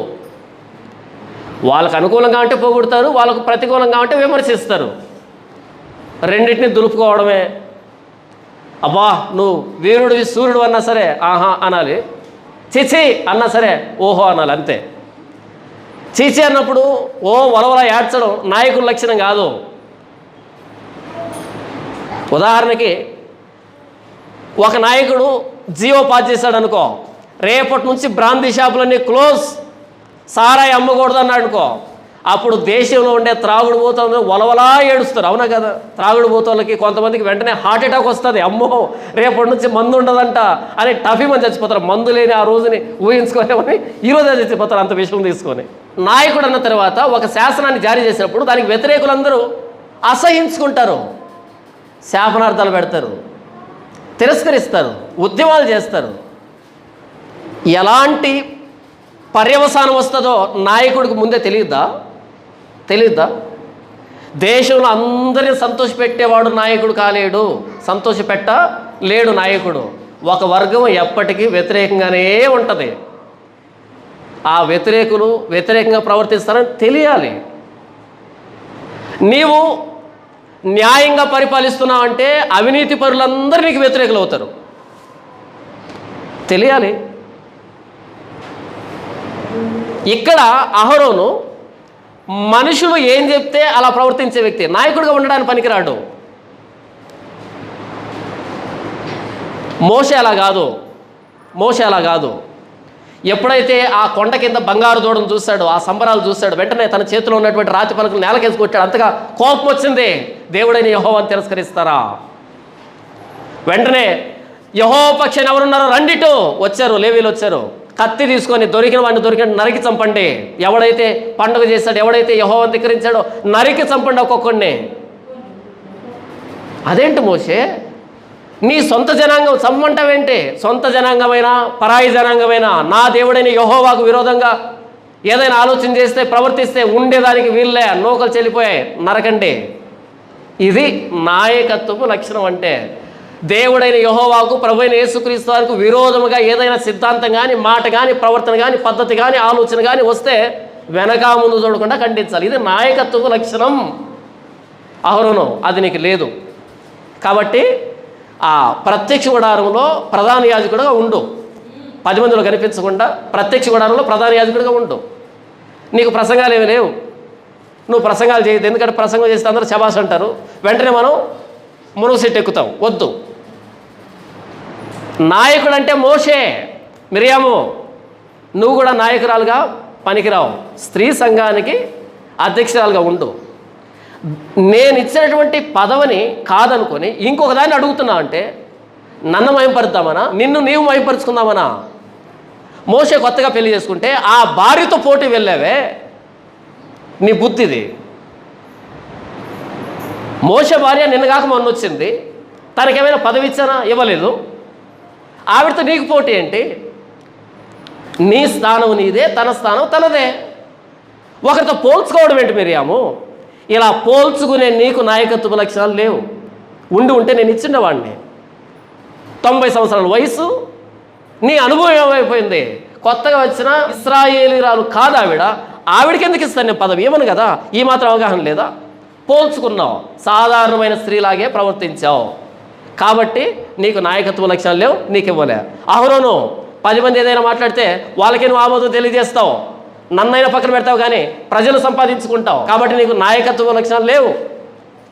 వాళ్ళకు అనుకూలంగా అంటే పొగుడుతారు, వాళ్ళకు ప్రతికూలంగా అంటే విమర్శిస్తారు. రెండింటిని దులుపుకోవడమే. అబ్బా నువ్వు వీరుడివి సూర్యుడు అన్నా సరే ఆహా అనాలి, చిచి అన్నా సరే ఓహో అనాలి, అంతే. చీచి అన్నప్పుడు ఓ వలవల ఏడ్చడం నాయకుల లక్షణం కాదు. ఉదాహరణకి ఒక నాయకుడు జియో పాస్ చేశాడు అనుకో, రేపటి నుంచి బ్రాందీ షాపులన్నీ క్లోజ్, సారాయి అమ్మకూడదు అన్నాడు అనుకో, అప్పుడు దేశంలో ఉండే త్రాగుడు పోతుంది వలవలా ఏడుస్తారు. అవునా కదా? త్రాగుడు పోతోళ్ళకి కొంతమందికి వెంటనే హార్ట్ అటాక్ వస్తుంది. అమ్మో రేపటి నుంచి మందు ఉండదంట అని టఫీమని చచ్చిపోతారు. మందు లేని ఆ రోజుని ఊహించుకోలేమని ఈరోజే చచ్చిపోతారు అంత విషయం తీసుకొని. నాయకుడు అన్న తర్వాత ఒక శాసనాన్ని జారీ చేసినప్పుడు దానికి వ్యతిరేకులందరూ అసహించుకుంటారు, శాపనార్థాలు పెడతారు, తిరస్కరిస్తారు, ఉద్యమాలు చేస్తారు. ఎలాంటి పర్యవసానం వస్తుందో నాయకుడికి ముందే తెలియద్దా? దేశంలో అందరినీ సంతోషపెట్టేవాడు నాయకుడు కాలేడు, సంతోషపెట్టలేడు నాయకుడు. ఒక వర్గం ఎప్పటికీ వ్యతిరేకంగానే ఉంటుంది. ఆ వ్యతిరేకులు వ్యతిరేకంగా ప్రవర్తిస్తారని తెలియాలి. నీవు న్యాయంగా పరిపాలిస్తున్నావు అంటే అవినీతి పరులందరూ నీకు వ్యతిరేకులు అవుతారు, తెలియాలి. ఇక్కడ అహరోను మనుషులు ఏం చెప్తే అలా ప్రవర్తించే వ్యక్తి, నాయకుడిగా ఉండడానికి పనికిరాడు. మోషే అలా కాదు. ఎప్పుడైతే ఆ కొండ కింద బంగారు దూడను చూశాడు, ఆ సంబరాలు చూశాడు, వెంటనే తన చేతిలో ఉన్నటువంటి రాతి పలకలు నేలకేసి కొట్టాడు. అంతగా కోపం వచ్చింది. దేవుడైన యెహోవాను తిరస్కరిస్తారా? వెంటనే యెహోవా పక్షాన ఎవరున్నారో రండిటో వచ్చారు, లేవీలు వచ్చారు. కత్తి తీసుకొని దొరికిన వాడిని నరికి చంపండి. ఎవడైతే పండుగ చేశాడో, ఎవడైతే యెహోవాను ధిక్కరించాడో నరికి చంపండి ఒక్కొక్కడిని. అదేంటి మోషే, నీ సొంత జనాంగం చమ్మంటావేంటి? సొంత జనాంగమైనా పరాయి జనాంగమైనా నా దేవుడైన యెహోవాకు విరోధంగా ఏదైనా ఆలోచన చేస్తే ప్రవర్తిస్తే ఉండేదానికి వీళ్ళే, నూకలు చెల్లిపోయాయి, నరకండి. ఇది నాయకత్వపు లక్షణం. అంటే దేవుడైన యెహోవాకు, ప్రభువైన యేసుక్రీస్తు వారికి విరోధముగా ఏదైనా సిద్ధాంతం కానీ, మాట కానీ, ప్రవర్తన కానీ, పద్ధతి కానీ, ఆలోచన కానీ వస్తే వెనక ముందు చూడకుండా ఖండించాలి. ఇది నాయకత్వపు లక్షణం. అహరోను అది నీకు లేదు. కాబట్టి ఆ ప్రత్యక్ష గుడారంలో ప్రధాన యాజకుడిగా ఉండు. 10 మందిలో కనిపించకుండా ప్రత్యక్ష గుడారంలో ప్రధాన యాజకుడిగా ఉండు. నీకు ప్రసంగాలు ఏమి లేవు, నువ్వు ప్రసంగాలు చేయదు. ఎందుకంటే ప్రసంగం చేస్తే అందరూ శబాష్ అంటారు, వెంటనే మనం మునుగు సెట్ ఎక్కుతాం. వద్దు. నాయకుడు అంటే మోషే, మిరియాము, నువ్వు కూడా నాయకురాలుగా పనికిరావు. స్త్రీ సంఘానికి అధ్యక్షురాలుగా ఉండు. నేను ఇచ్చినటువంటి పదవిని కాదనుకొని ఇంకొక దాన్ని అడుగుతున్నా అంటే నన్ను మయంపరుద్దామనా, నిన్ను నీవు మయంపరుచుకుందామనా? మోషే కొత్తగా పెళ్లి చేసుకుంటే ఆ భార్యతో పోటీ వెళ్ళావే, నీ బుద్ధిది. మోషే భార్య నిన్నగాక మొన్న వచ్చింది, తనకేమైనా పదవి ఇచ్చానా? ఇవ్వలేదు. ఆవిడతో నీకు పోటీ ఏంటి? నీ స్థానం నీదే, తన స్థానం తనదే. ఒకరితో పోల్చుకోవడం ఏంటి మిరియాము? ఇలా పోల్చుకునే నీకు నాయకత్వ లక్షణాలు లేవు. ఉంటే నేను ఇచ్చిండేవాడిని. 90 సంవత్సరాల వయసు, నీ అనుభవం ఏమైపోయింది? కొత్తగా వచ్చిన ఇశ్రాయేలీరాలు కాదు ఆవిడకి ఎందుకు ఇస్తాను నేను పదవి? ఇవ్వను కదా. ఈ మాత్రం అవగాహన లేదా? పోల్చుకున్నావు, సాధారణమైన స్త్రీలాగే ప్రవర్తించావు. కాబట్టి నీకు నాయకత్వ లక్షణాలు లేవు, నీకు ఇవ్వలే. అహరోను 10 మంది ఏదైనా మాట్లాడితే వాళ్ళకి నువ్వు ఆమోదం తెలియజేస్తావు, నన్నైనా పక్కన పెడతావు, కానీ ప్రజలు సంపాదించుకుంటావు. కాబట్టి నీకు నాయకత్వ లక్షణాలు లేవు.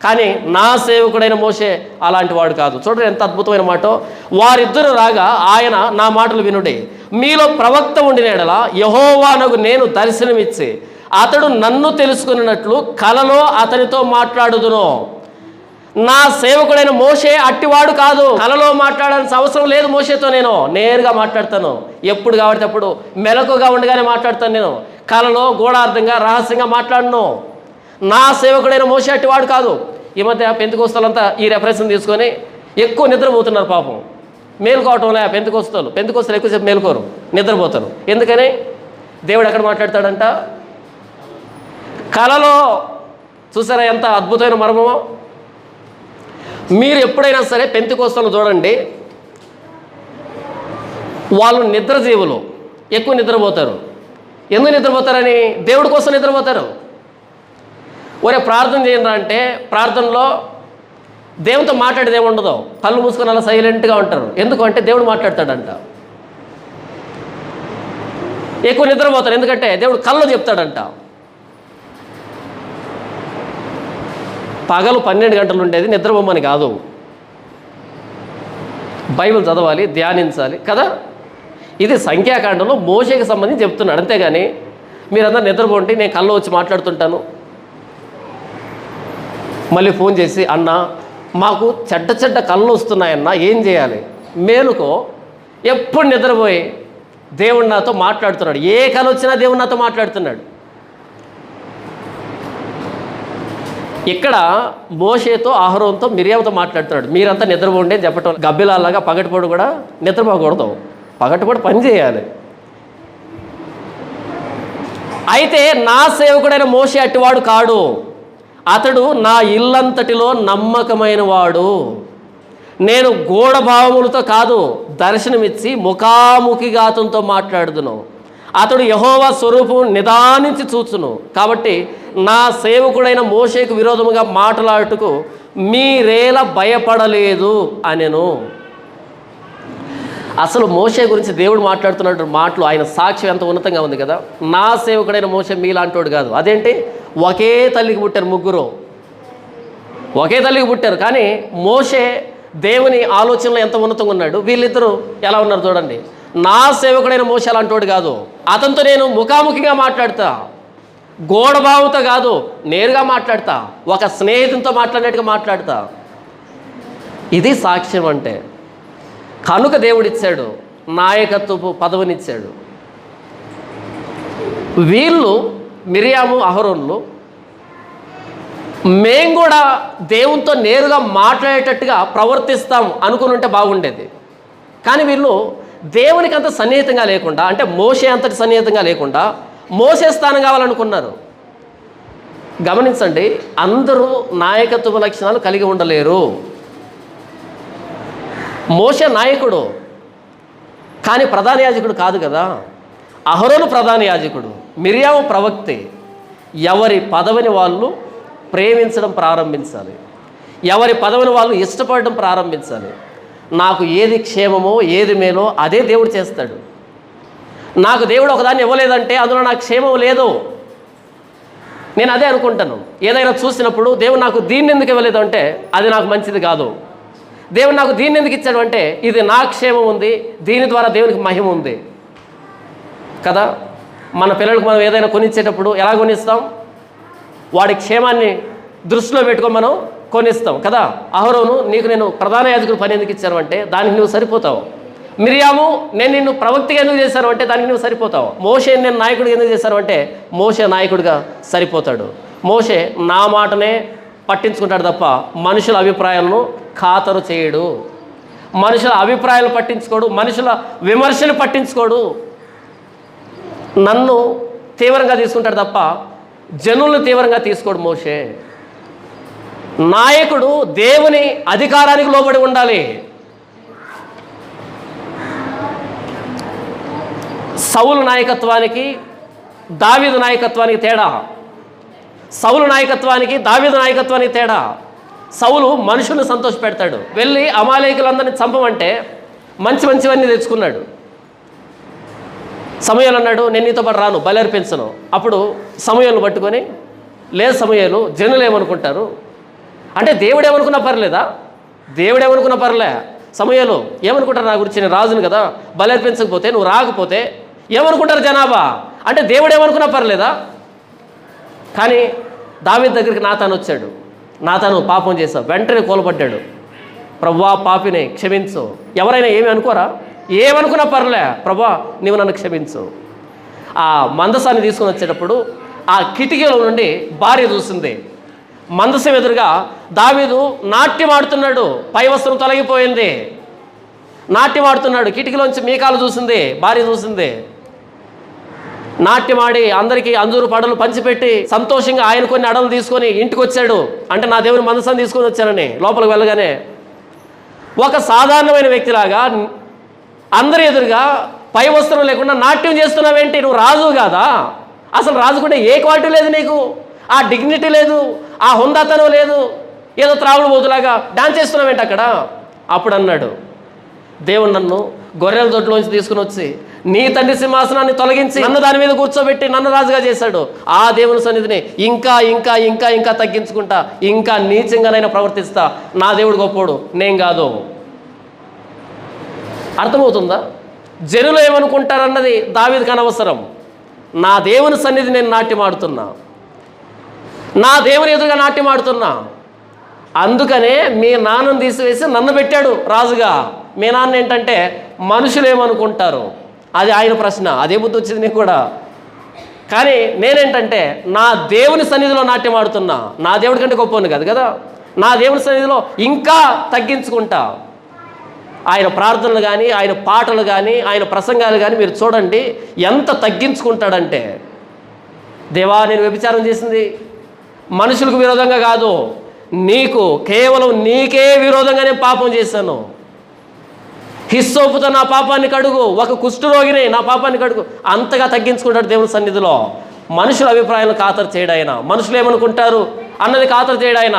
కానీ నా సేవకుడైన మోషే అలాంటి వాడు కాదు. చూడండి ఎంత అద్భుతమైన మాట. వారిద్దరు రాగా ఆయన నా మాటలు వినుడి, మీలో ప్రవక్త ఉండిన యెడల యెహోవానగు నేను దర్శనమిచ్చి అతడు నన్ను తెలుసుకున్నట్లు కలలో అతనితో మాట్లాడుదును. నా సేవకుడైన మోషే అట్టివాడు కాదు. కలలో మాట్లాడాల్సిన అవసరం లేదు మోషేతో. నేను నేరుగా మాట్లాడతాను. ఎప్పుడు కాబట్టి అప్పుడు మెలకుగా ఉండగానే మాట్లాడతాను. నేను కలలో గూఢార్థంగా రహస్యంగా మాట్లాడను. నా సేవకుడైన మోషే అట్టివాడు కాదు. ఈ మధ్య పెంతెకొస్తలంతా ఈ రెఫరెన్స్ తీసుకొని ఎక్కువ నిద్రపోతున్నారు పాపం. మేలుకోవటంలే పెంతెకొస్తలు ఎక్కువసేపు మేలుకోరు, నిద్రపోతారు. ఎందుకని? దేవుడు ఎక్కడ మాట్లాడతాడంట? కలలో. చూసారా ఎంత అద్భుతమైన మర్మమో? మీరు ఎప్పుడైనా సరే పెంతెకోస్తలను చూడండి, వాళ్ళు నిద్రజీవులు, ఎక్కువ నిద్రపోతారు. ఎందుకు నిద్రపోతారని? దేవుడి కోసం నిద్రపోతారు. ఒరే ప్రార్థన చేయండి అంటే ప్రార్థనలో దేవునితో మాట్లాడేది ఏముండదు, కళ్ళు మూసుకొని అలా సైలెంట్గా ఉంటారు. ఎందుకు అంటే దేవుడు మాట్లాడతాడంట. ఎక్కువ నిద్రపోతారు ఎందుకంటే దేవుడు కళ్ళు చెప్తాడంట. పగలు 12 గంటలు ఉండేది నిద్రపోమని కాదు, బైబిల్ చదవాలి, ధ్యానించాలి కదా. ఇది సంఖ్యాకాండంలో మోషేకి సంబంధించి చెప్తున్నాడు. అంతేగాని మీరందరూ నిద్రపోండి, నేను కళ్ళు వచ్చి మాట్లాడుతుంటాను, మళ్ళీ ఫోన్ చేసి అన్న మాకు చెడ్డ చెడ్డ కళ్ళు వస్తున్నాయన్న ఏం చేయాలి? మేలుకో. ఎప్పుడు నిద్రపోయి దేవుడు నాతో మాట్లాడుతున్నాడు. ఏ కళ వచ్చినా దేవుడు నాతో మాట్లాడుతున్నాడు. ఇక్కడ మోషేతో అహరోన్తో మిరియాముతో మాట్లాడుతున్నాడు. మీరంతా నిద్రపోండి అని చెప్పటం. గబ్బిలాలాగా పగటిపూట కూడా నిద్రపోకూడదు, పగటిపూట పని చేయాలి. అయితే నా సేవకుడైన మోషే అట్టివాడు కాడు, అతడు నా ఇల్లంతటిలో నమ్మకమైన వాడు. నేను గూఢభావములతో కాదు, దర్శనమిచ్చి ముఖాముఖిగా అతనితో మాట్లాడుదును. అతడు యెహోవా స్వరూపం నిదానించి చూచును. కాబట్టి నా సేవకుడైన మోషేకు విరోధముగా మాట్లాడుటకు మీరేలా భయపడలేదు అనెను. అసలు మోషే గురించి దేవుడు మాట్లాడుతున్నట్టు మాటలు, ఆయన సాక్ష్యం ఎంత ఉన్నతంగా ఉంది కదా. నా సేవకుడైన మోషే మీలాంటోడు కాదు. అదేంటి? ఒకే తల్లికి పుట్టారు ముగ్గురు, ఒకే తల్లికి పుట్టారు. కానీ మోషే దేవుని ఆలోచనలో ఎంత ఉన్నతంగా ఉన్నాడు. వీళ్ళిద్దరూ ఎలా ఉన్నారు చూడండి. నా సేవకుడైన మోషే అలాంటోడు కాదు, అతనితో నేను ముఖాముఖిగా మాట్లాడతా, గోడబావుతో కాదు, నేరుగా మాట్లాడతా, ఒక స్నేహితునితో మాట్లాడినట్టుగా మాట్లాడతా. ఇది సాక్ష్యం అంటే. కనుక దేవుడిచ్చాడు, నాయకత్వపు పదవినిచ్చాడు. వీళ్ళు మిరియాము అహరోన్లు మేము కూడా దేవునితో నేరుగా మాట్లాడేటట్టుగా ప్రవర్తిస్తాం అనుకుని ఉంటే బాగుండేది. కానీ వీళ్ళు దేవునికి అంత సన్నిహితంగా లేకుండా, అంటే మోషే అంతటి సన్నిహితంగా లేకుండా మోసే స్థానం కావాలనుకున్నారు. గమనించండి, అందరూ నాయకత్వ లక్షణాలు కలిగి ఉండలేరు. మోషే నాయకుడు కానీ ప్రధాన యాజకుడు కాదు కదా. అహరోను ప్రధాన యాజకుడు, మిరియాము ప్రవక్తే. ఎవరి పదవిని వాళ్ళు ప్రేమించడం ప్రారంభించాలి, ఎవరి పదవిని వాళ్ళు ఇష్టపడడం ప్రారంభించాలి. నాకు ఏది క్షేమమో ఏది మేలో అదే దేవుడు చేస్తాడు. నాకు దేవుడు ఒకదాన్ని ఇవ్వలేదంటే అందులో నాకు క్షేమం లేదు, నేను అదే అనుకుంటాను. ఏదైనా చూసినప్పుడు దేవుడు నాకు దీన్ని ఎందుకు ఇవ్వలేదు అంటే అది నాకు మంచిది కాదు. దేవుడు నాకు దీన్ని ఎందుకు ఇచ్చాడు అంటే ఇది నా క్షేమం ఉంది, దీని ద్వారా దేవునికి మహిమ ఉంది కదా. మన పిల్లలకు మనం ఏదైనా కొనిచ్చేటప్పుడు ఎలా కొనిస్తాం? వాడి క్షేమాన్ని దృష్టిలో పెట్టుకొని మనం కొనిస్తాం కదా. అహరోను నీకు నేను ప్రధాన యాజకుడు పని ఎందుకు ఇచ్చాను అంటే దానికి నువ్వు సరిపోతావు. మిరియాము నేను నిన్ను ప్రవక్తిగా ఎందుకు చేశాను అంటే దానికి నువ్వు సరిపోతావు. మోషే నేను నాయకుడిగా ఎందుకు చేశాను అంటే మోషే నాయకుడిగా సరిపోతాడు. మోషే నా మాటనే పట్టించుకుంటాడు తప్ప మనుషుల అభిప్రాయాలను ఖాతరు చేయడు, మనుషుల అభిప్రాయాలు పట్టించుకోడు, మనుషుల విమర్శలు పట్టించుకోడు. నన్ను తీవ్రంగా తీసుకుంటాడు తప్ప జనులను తీవ్రంగా తీసుకోడు. మోషే నాయకుడు దేవుని అధికారానికి లోబడి ఉండాలి. సౌలు నాయకత్వానికి దావీదు నాయకత్వానికి తేడా, సౌలు నాయకత్వానికి దావీదు నాయకత్వానికి తేడా. సౌలు మనుషుల్ని సంతోష పెడతాడు, వెళ్ళి అమాలేకులందరినీ చంపమంటే మంచి మంచివన్నీ తెచ్చుకున్నాడు. సమూయేలు అన్నాడు నేను నీతో పాటు రాను, బలి అర్పించను. అప్పుడు సమూయేలును పట్టుకొని లేదు సమూయేలు, జనులు ఏమనుకుంటారు అంటే దేవుడు ఏమనుకున్నా పర్లేదా? దేవుడు ఏమనుకున్నా పర్లే. సమూయేలు ఏమనుకుంటారు నా గురించి, నేను రాజును కదా, బలి అర్పించకపోతే నువ్వు రాకపోతే ఏమనుకుంటారు జనాభా అంటే దేవుడు ఏమనుకున్నా పర్లేదా? కానీ దావీదు దగ్గరికి నాతాను వచ్చాడు, నాతాను పాపం చేశావు, వెంటనే కూలబడ్డాడు. ప్రభువా పాపిని క్షమించు. ఎవరైనా ఏమి అనుకోరా? ఏమనుకున్నా పర్లే, ప్రభువా నీవు నన్ను క్షమించు. ఆ మందసాన్ని తీసుకొని వచ్చేటప్పుడు ఆ కిటికీలో నుండి భార్య చూసింది. మందసం ఎదురుగా దావీదు నాట్యం ఆడుతున్నాడు, పై వస్త్రం తొలగిపోయింది, నాట్యం ఆడుతున్నాడు. కిటికీలోంచి మీకాలు చూసింది, భార్య చూసింది. నాట్యమాడి అందరికీ అంజూరు పడలు పంచిపెట్టి సంతోషంగా ఆయన కొన్ని అడలు తీసుకొని ఇంటికి వచ్చాడు. అంటే నా దేవుని మనసుని తీసుకొని వచ్చానని లోపలికి వెళ్ళగానే ఒక సాధారణమైన వ్యక్తిలాగా అందరి ఎదురుగా పై వస్త్రం లేకుండా నాట్యం చేస్తున్నావేంటి? నువ్వు రాజు కాదా? అసలు రాజుకుంటే ఏ క్వాలిటీ లేదు నీకు, ఆ డిగ్నిటీ లేదు, ఆ హుందాతనం లేదు, ఏదో త్రాగుడు పోతులాగా డాన్స్ చేస్తున్నావేంటి అక్కడ? అప్పుడు అన్నాడు, దేవుడు నన్ను గొర్రెల దొడ్లోంచి తీసుకుని వచ్చి నీ తండ్రి సింహాసనాన్ని తొలగించి నన్ను దాని మీద కూర్చోబెట్టి నన్ను రాజుగా చేశాడు. ఆ దేవుని సన్నిధిని ఇంకా ఇంకా ఇంకా ఇంకా తగ్గించుకుంటా, ఇంకా నీచంగానైనా ప్రవర్తిస్తా. నా దేవుడు గొప్పోడు, నేను కాదు. అర్థమవుతుందా? జనులు ఏమనుకుంటారన్నది దావీదుకు అనవసరం. నా దేవుని సన్నిధి నేను నాట్యం ఆడుతున్నా, నా దేవుని ఎదురుగా నాట్యం ఆడుతున్నా. అందుకనే మీ నాన్నను తీసివేసి నన్ను పెట్టాడు రాజుగా. మీ నాన్న ఏంటంటే మనుషులు ఏమనుకుంటారు, అది ఆయన ప్రశ్న. అదే బుద్ధి వచ్చింది నీకు కూడా. కానీ నేనేంటంటే నా దేవుని సన్నిధిలో నాట్యం ఆడుతున్నా. నా దేవుడి కంటే గొప్పవాడిని కాదు కదా. నా దేవుని సన్నిధిలో ఇంకా తగ్గించుకుంటా. ఆయన ప్రార్థనలు కానీ, ఆయన పాటలు కానీ, ఆయన ప్రసంగాలు కానీ మీరు చూడండి ఎంత తగ్గించుకుంటాడంటే, దేవా నేను వ్యభిచారం చేసింది మనుషులకు విరోధంగా కాదు, నీకు కేవలం నీకే విరోధంగా నేను పాపం చేశాను. హిస్సోపుతో నా పాపాన్ని కడుగు, ఒక కుష్ఠరోగిని నా పాపాన్ని కడుగు. అంతగా తగ్గించుకుంటాడు దేవుని సన్నిధిలో. మనుషుల అభిప్రాయాలను ఖాతరు చేయడు ఆయన. మనుషులు ఏమనుకుంటారు అన్నది ఖాతరు చేయడు ఆయన.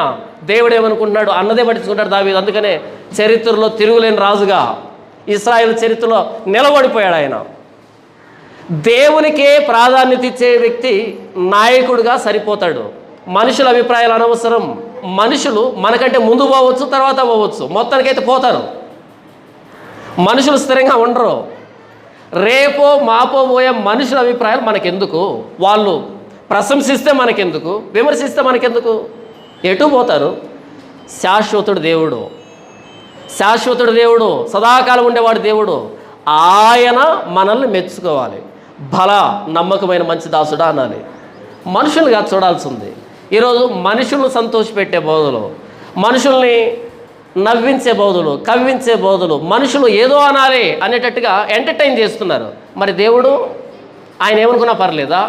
దేవుడు ఏమనుకుంటున్నాడు అన్నదే పట్టించుకుంటాడు దావీదు. అందుకనే చరిత్రలో తిరుగులేని రాజుగా ఇశ్రాయేలు చరిత్రలో నిలబడిపోయాడు ఆయన. దేవునికే ప్రాధాన్యత ఇచ్చే వ్యక్తి నాయకుడిగా సరిపోతాడు. మనుషుల అభిప్రాయాలు అనవసరం. మనుషులు మనకంటే ముందు పోవచ్చు, తర్వాత పోవచ్చు, మొత్తానికైతే పోతారు. మనుషులు స్థిరంగా ఉండరు. రేపో మాపో పోయే మనుషుల అభిప్రాయాలు మనకెందుకు? వాళ్ళు ప్రశంసిస్తే మనకెందుకు, విమర్శిస్తే మనకెందుకు? ఎటు పోతారు? శాశ్వతుడు దేవుడు, శాశ్వతుడు దేవుడు, సదాకాలం ఉండేవాడు దేవుడు. ఆయన మనల్ని మెచ్చుకోవాలి. బల నమ్మకమైన మంచి దాసుడా అనాలి. మనుషులుగా చూడాల్సింది. ఈరోజు మనుషులను సంతోషపెట్టే బోధలు, మనుషుల్ని నవ్వించే బోధలు, కవ్వించే బోధలు, మనుషులు ఏదో అనాలి అనేటట్టుగా ఎంటర్టైన్ చేస్తున్నారు. మరి దేవుడు ఆయన ఏమనుకున్నా పర్లేదా?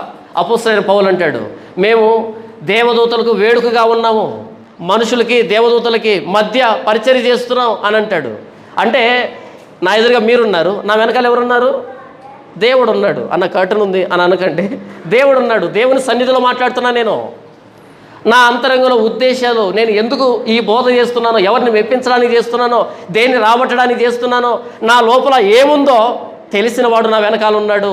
అపోస్తలుడైన పౌలు అంటాడు, మేము దేవదూతలకు వేడుకగా ఉన్నాము, మనుషులకి దేవదూతలకి మధ్య పరిచర్య చేస్తున్నాం అని అంటాడు. అంటే నా ఎదురుగా మీరున్నారు, నా వెనకాల ఎవరున్నారు? దేవుడు ఉన్నాడు. అన్న కర్టన్ ఉంది అని అనకండి. దేవుడు ఉన్నాడు. దేవుని సన్నిధిలో మాట్లాడుతున్నా నేను. నా అంతరంగంలో ఉద్దేశాలు, నేను ఎందుకు ఈ బోధ చేస్తున్నానో, ఎవరిని మెప్పించడానికి చేస్తున్నానో, దేన్ని రాబట్టడానికి చేస్తున్నానో, నా లోపల ఏముందో తెలిసిన వాడు నా వెనకాల ఉన్నాడు.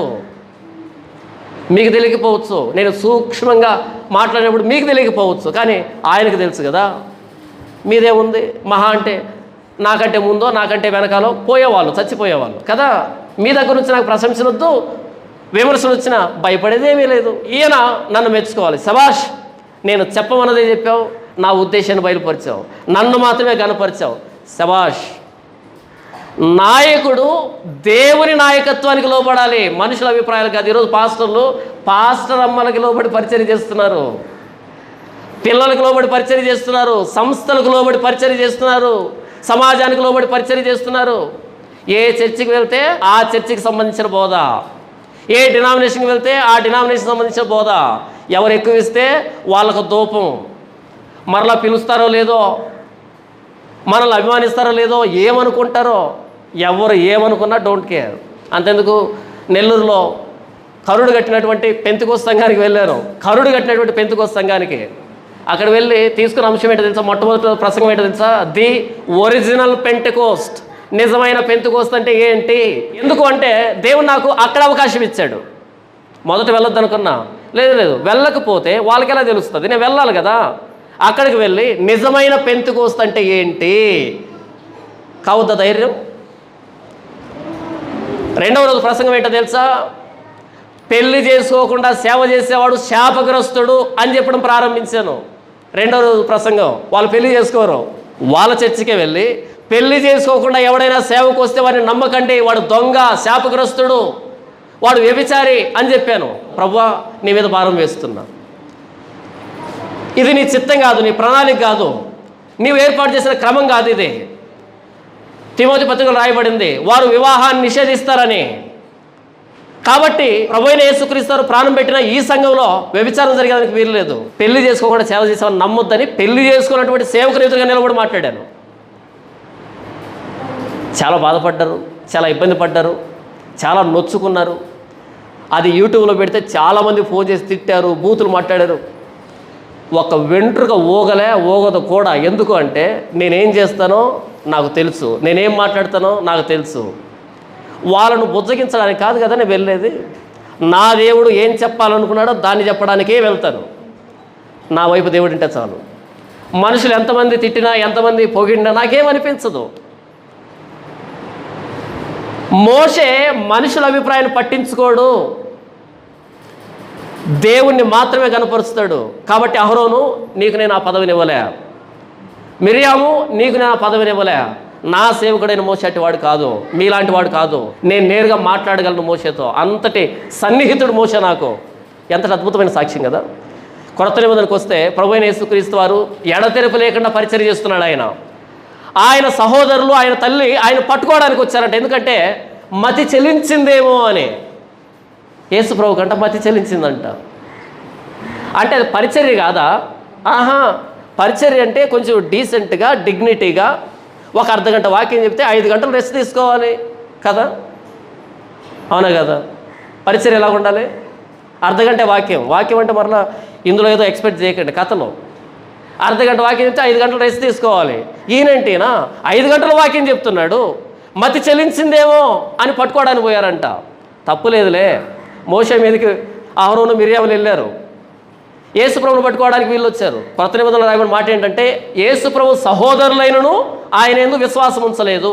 మీకు తెలియకపోవచ్చు, నేను సూక్ష్మంగా మాట్లాడినప్పుడు మీకు తెలియకపోవచ్చు, కానీ ఆయనకు తెలుసు కదా. మీదేముంది? మహా అంటే నాకంటే ముందో నాకంటే వెనకాలో పోయేవాళ్ళు, చచ్చిపోయేవాళ్ళు కదా. మీ దగ్గర నుంచి నాకు ప్రశంసలు వద్దు, విమర్శలు వచ్చినా భయపడేదేమీ లేదు. ఈయన నన్ను మెచ్చుకోవాలి. శభాష్, నేను చెప్పమన్నదే చెప్పావు, నా ఉద్దేశాన్ని బయలుపరిచావు, నన్ను మాత్రమే కనపరిచావు. శభాష్. నాయకుడు దేవుని నాయకత్వానికి లోబడాలి, మనుషుల అభిప్రాయాలు కాదు. ఈరోజు పాస్టర్ అమ్మలకి లోబడి పరిచర్య చేస్తున్నారు, పిల్లలకు లోబడి పరిచర్య చేస్తున్నారు, సంస్థలకు లోబడి పరిచర్య చేస్తున్నారు, సమాజానికి లోబడి పరిచర్య చేస్తున్నారు. ఏ చర్చికి వెళ్తే ఆ చర్చికి సంబంధించిన బోధ, ఏ డినామినేషన్కి వెళ్తే ఆ డినామినేషన్ సంబంధించిన బోధ, ఎవరు ఎక్కువ ఇస్తే వాళ్ళకు దూపం, మరలా పిలుస్తారో లేదో, మనల్ని అభిమానిస్తారో లేదో, ఏమనుకుంటారో, ఎవరు ఏమనుకున్నా డోంట్ కేర్. అంతెందుకు, నెల్లూరులో కరుడు కట్టినటువంటి పెంతెకోస్తు సంఘానికి వెళ్ళాను. కరుడు కట్టినటువంటి పెంతెకోస్తు సంఘానికి అక్కడ వెళ్ళి తీసుకున్న అంశం ఏంటో తెలుసా? మొట్టమొదటి ప్రసంగం ఏంటో తెలుసా? The original Pentecost. నిజమైన పెంతెకోస్తు అంటే ఏంటి? ఎందుకు అంటే దేవుడు నాకు అక్కడ అవకాశం ఇచ్చాడు. మొదట వెళ్ళొద్దు అనుకున్నా, లేదు వెళ్ళకపోతే వాళ్ళకి ఎలా తెలుస్తుంది? నేను వెళ్ళాలి కదా. అక్కడికి వెళ్ళి నిజమైన పెంతెకోస్తు అంటే ఏంటి కావద్దా ధైర్యం? రెండవ రోజు ప్రసంగం ఏంటో తెలుసా? పెళ్లి చేసుకోకుండా సేవ చేసేవాడు శాపగ్రస్తుడు అని చెప్పడం ప్రారంభించాను. రెండవ రోజు ప్రసంగం. వాళ్ళు పెళ్లి చేసుకోరు, వాళ్ళ చర్చికే వెళ్ళి పెళ్లి చేసుకోకుండా ఎవడైనా సేవకు వస్తే వాడిని నమ్మకండి, వాడు దొంగ, శాపగ్రస్తుడు, వాడు వ్యభిచారి అని చెప్పాను. ప్రభువా, నీ మీద భారం వేస్తున్నా. ఇది నీ చిత్తం కాదు, నీ ప్రణాళిక కాదు, నీవు ఏర్పాటు చేసిన క్రమం కాదు ఇది. తిమోతి పత్రికలో రాయబడింది వారు వివాహాన్ని నిషేధిస్తారని. కాబట్టి ప్రభువైన యేసుక్రీస్తు వారు ప్రాణం పెట్టిన ఈ సంఘంలో వ్యభిచారం జరిగేదానికి వీలు లేదు. పెళ్లి చేసుకోకుండా సేవ చేసామని నమ్మొద్దని పెళ్లి చేసుకున్నటువంటి సేవకులు ఎదురుగా నిలబడి మాట్లాడాను. చాలా బాధపడ్డారు, చాలా ఇబ్బంది పడ్డారు, చాలా నొచ్చుకున్నారు. అది యూట్యూబ్లో పెడితే చాలామంది ఫోన్ చేసి తిట్టారు, బూతులు మాట్లాడారు. ఒక వెంట్రుక ఊగదు కూడా. ఎందుకు అంటే నేనేం చేస్తానో నాకు తెలుసు, నేనేం మాట్లాడతానో నాకు తెలుసు. వాళ్ళను బుజ్జగించడానికి కాదు కదా నేను వెళ్ళేది. నా దేవుడు ఏం చెప్పాలనుకున్నాడో దాన్ని చెప్పడానికే వెళ్తాను. నా వైపు దేవుడు ఉంటే చాలు. మనుషులు ఎంతమంది తిట్టినా ఎంతమంది పొగిడినా నాకేమనిపించదు. మోషే మనుషుల అభిప్రాయాన్ని పట్టించుకోడు, దేవుణ్ణి మాత్రమే కనపరుస్తాడు. కాబట్టి అహరోను నీకు నేను ఆ పదవిని ఇవ్వలే, మిరియాము నీకు నేను ఆ పదవిని ఇవ్వలే. నా సేవకుడైన మోషే అటివాడు కాదు, మీలాంటి వాడు కాదు. నేను నేరుగా మాట్లాడగలను మోషేతో. అంతటి సన్నిహితుడు మోషే నాకు. ఎంతటి అద్భుతమైన సాక్ష్యం కదా. కొత్త నిబంధనకు వస్తే ప్రభువైన యేసుక్రీస్తు వారు ఎడతెరపు లేకుండా పరిచర్య చేస్తున్నాడు. ఆయన సహోదరులు, ఆయన తల్లి ఆయన పట్టుకోవడానికి వచ్చారంట. ఎందుకంటే మతి చెల్లించిందేమో అని. యేసు ప్రభు కంట మతి చెల్లించిందంట. అంటే అది పరిచర్య కాదా? పరిచర్య అంటే కొంచెం డీసెంట్గా, డిగ్నిటీగా ఒక అర్ధగంట వాక్యం చెప్తే 5 గంటలు రెస్ట్ తీసుకోవాలి కదా. అవునా కదా? పరిచర్య ఎలా ఉండాలి? అర్ధగంట వాక్యం అంటే మరలా ఇందులో ఏదో ఎక్స్పెక్ట్ చేయకండి. కథలో అర్ధగంట వాక్యం చెప్తే 5 గంటలు రెస్ట్ తీసుకోవాలి. ఈయనంటేనా 5 గంటల వాక్యం చెప్తున్నాడు. మతి చెల్లించిందేమో అని పట్టుకోవడానికి పోయారంట. తప్పు లేదులే. మోషే మీదకి అహరోను మిరియాములు వెళ్ళారు, యేసుప్రభుని పట్టుకోవడానికి వీళ్ళు వచ్చారు. కొత్త నిబంధనలో రాయబడిన మాట ఏంటంటే యేసుప్రభు సహోదరులైనను ఆయన ఎందుకు విశ్వాసం ఉంచలేదు.